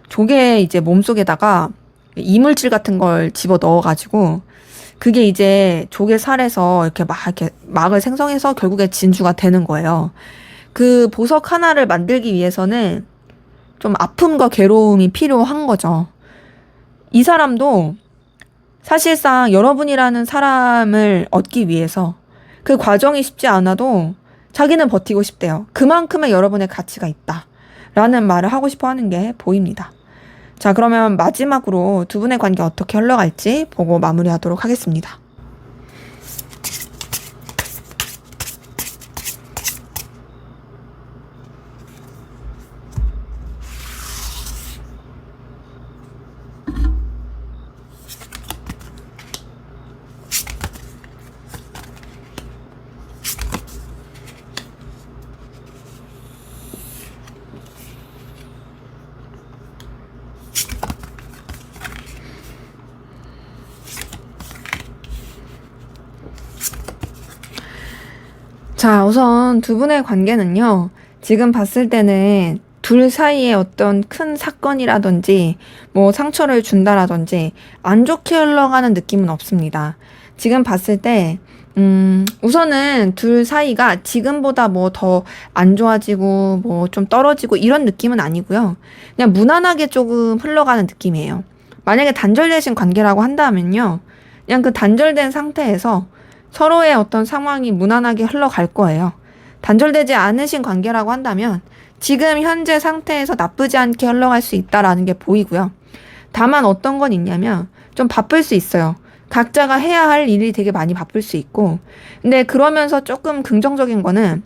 [SPEAKER 1] 조개 이제 몸속에다가 이물질 같은 걸 집어 넣어가지고 그게 이제 조개 살에서 이렇게 막을 생성해서 결국에 진주가 되는 거예요. 그 보석 하나를 만들기 위해서는 좀 아픔과 괴로움이 필요한 거죠. 이 사람도 사실상 여러분이라는 사람을 얻기 위해서 그 과정이 쉽지 않아도 자기는 버티고 싶대요. 그만큼의 여러분의 가치가 있다. 라는 말을 하고 싶어 하는 게 보입니다. 자, 그러면 마지막으로 두 분의 관계 어떻게 흘러갈지 보고 마무리하도록 하겠습니다. 자, 우선 두 분의 관계는요, 지금 봤을 때는 둘 사이에 어떤 큰 사건이라든지, 뭐 상처를 준다라든지, 안 좋게 흘러가는 느낌은 없습니다. 지금 봤을 때, 우선은 둘 사이가 지금보다 뭐 더 안 좋아지고, 뭐 좀 떨어지고 이런 느낌은 아니고요. 그냥 무난하게 조금 흘러가는 느낌이에요. 만약에 단절되신 관계라고 한다면요. 그냥 그 단절된 상태에서 서로의 어떤 상황이 무난하게 흘러갈 거예요. 단절되지 않으신 관계라고 한다면 지금 현재 상태에서 나쁘지 않게 흘러갈 수 있다라는 게 보이고요. 다만 어떤 건 있냐면 좀 바쁠 수 있어요. 각자가 해야 할 일이 되게 많이 바쁠 수 있고. 근데 그러면서 조금 긍정적인 거는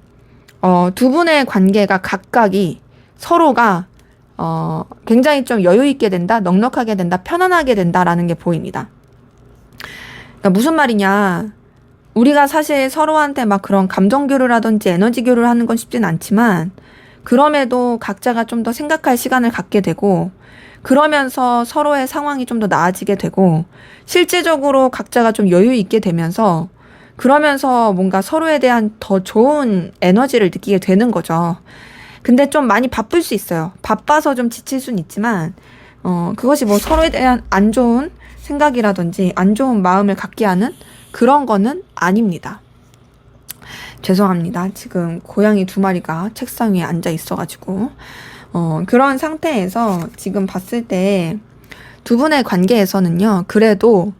[SPEAKER 1] 두 분의 관계가 각각이 서로가 굉장히 좀 여유 있게 된다, 넉넉하게 된다, 편안하게 된다라는 게 보입니다. 그러니까 무슨 말이냐. 우리가 사실 서로한테 막 그런 감정 교류라든지 에너지 교류를 하는 건 쉽진 않지만 그럼에도 각자가 좀 더 생각할 시간을 갖게 되고 그러면서 서로의 상황이 좀 더 나아지게 되고 실제적으로 각자가 좀 여유 있게 되면서 그러면서 뭔가 서로에 대한 더 좋은 에너지를 느끼게 되는 거죠. 근데 좀 많이 바쁠 수 있어요. 바빠서 좀 지칠 수는 있지만 그것이 뭐 서로에 대한 안 좋은 생각이라든지 안 좋은 마음을 갖게 하는 그런 거는 아닙니다. 죄송합니다. 지금 고양이 2마리가 책상 위에 앉아 있어가지고 그런 상태에서 지금 봤을 때 두 분의 관계에서는요. 그래도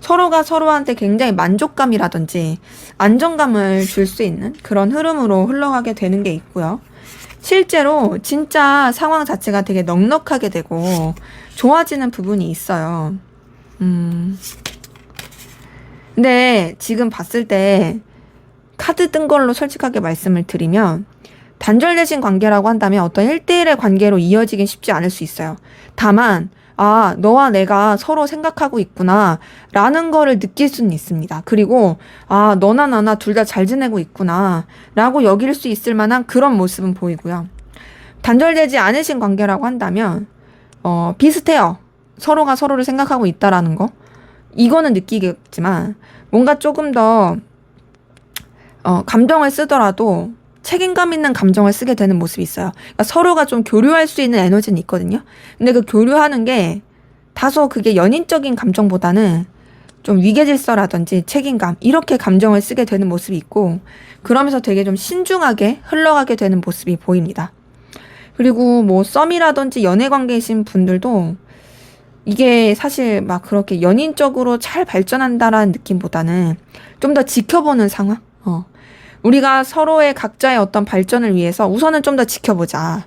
[SPEAKER 1] 서로가 서로한테 굉장히 만족감이라든지 안정감을 줄 수 있는 그런 흐름으로 흘러가게 되는 게 있고요. 실제로 진짜 상황 자체가 되게 넉넉하게 되고 좋아지는 부분이 있어요. 근데 지금 봤을 때 카드 뜬 걸로 솔직하게 말씀을 드리면 단절되신 관계라고 한다면 어떤 1대1의 관계로 이어지긴 쉽지 않을 수 있어요. 다만 너와 내가 서로 생각하고 있구나 라는 거를 느낄 수는 있습니다. 그리고 너나 나나 둘 다 잘 지내고 있구나 라고 여길 수 있을 만한 그런 모습은 보이고요. 단절되지 않으신 관계라고 한다면 비슷해요. 서로가 서로를 생각하고 있다라는 거. 이거는 느끼겠지만 뭔가 조금 더 감정을 쓰더라도 책임감 있는 감정을 쓰게 되는 모습이 있어요. 그러니까 서로가 좀 교류할 수 있는 에너지는 있거든요. 근데 그 교류하는 게 다소 그게 연인적인 감정보다는 좀 위계질서라든지 책임감 이렇게 감정을 쓰게 되는 모습이 있고 그러면서 되게 좀 신중하게 흘러가게 되는 모습이 보입니다. 그리고 뭐 썸이라든지 연애관계이신 분들도 이게 사실 막 그렇게 연인적으로 잘 발전한다라는 느낌보다는 좀 더 지켜보는 상황? 우리가 서로의 각자의 어떤 발전을 위해서 우선은 좀 더 지켜보자.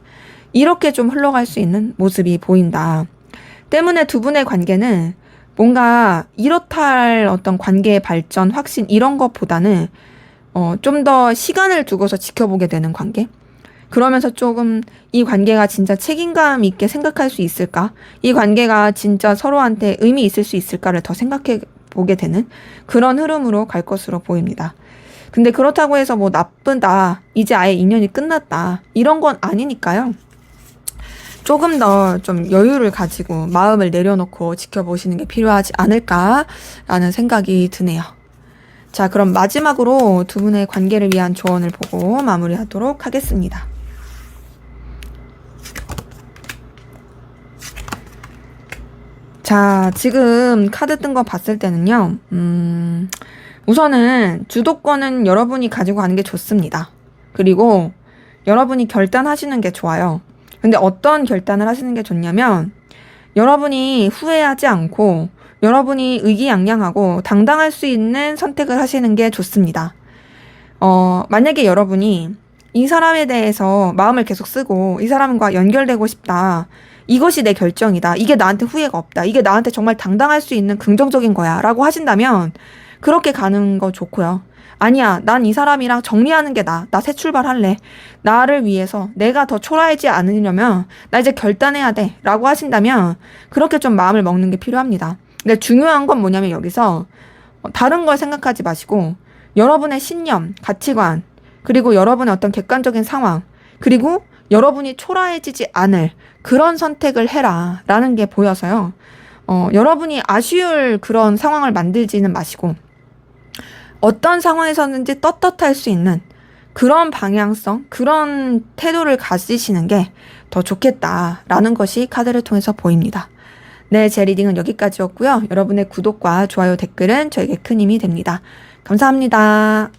[SPEAKER 1] 이렇게 좀 흘러갈 수 있는 모습이 보인다. 때문에 두 분의 관계는 뭔가 이렇다 할 어떤 관계의 발전, 확신 이런 것보다는 좀 더 시간을 두고서 지켜보게 되는 관계? 그러면서 조금 이 관계가 진짜 책임감 있게 생각할 수 있을까? 이 관계가 진짜 서로한테 의미 있을 수 있을까를 더 생각해 보게 되는 그런 흐름으로 갈 것으로 보입니다. 근데 그렇다고 해서 뭐 나쁘다, 이제 아예 인연이 끝났다 이런 건 아니니까요. 조금 더 좀 여유를 가지고 마음을 내려놓고 지켜보시는 게 필요하지 않을까라는 생각이 드네요. 자, 그럼 마지막으로 두 분의 관계를 위한 조언을 보고 마무리하도록 하겠습니다. 자, 지금 카드 뜬 거 봤을 때는요. 우선은 주도권은 여러분이 가지고 가는 게 좋습니다. 그리고 여러분이 결단하시는 게 좋아요. 근데 어떤 결단을 하시는 게 좋냐면 여러분이 후회하지 않고 여러분이 의기양양하고 당당할 수 있는 선택을 하시는 게 좋습니다. 만약에 여러분이 이 사람에 대해서 마음을 계속 쓰고 이 사람과 연결되고 싶다. 이것이 내 결정이다. 이게 나한테 후회가 없다. 이게 나한테 정말 당당할 수 있는 긍정적인 거야. 라고 하신다면 그렇게 가는 거 좋고요. 아니야, 난 이 사람이랑 정리하는 게 나 새 출발할래. 나를 위해서 내가 더 초라하지 않으려면 나 이제 결단해야 돼. 라고 하신다면 그렇게 좀 마음을 먹는 게 필요합니다. 근데 중요한 건 뭐냐면 여기서 다른 걸 생각하지 마시고 여러분의 신념, 가치관, 그리고 여러분의 어떤 객관적인 상황, 그리고 여러분이 초라해지지 않을 그런 선택을 해라 라는 게 보여서요. 여러분이 아쉬울 그런 상황을 만들지는 마시고 어떤 상황에서든지 떳떳할 수 있는 그런 방향성, 그런 태도를 가지시는 게 더 좋겠다라는 것이 카드를 통해서 보입니다. 네, 제 리딩은 여기까지였고요. 여러분의 구독과 좋아요, 댓글은 저에게 큰 힘이 됩니다. 감사합니다.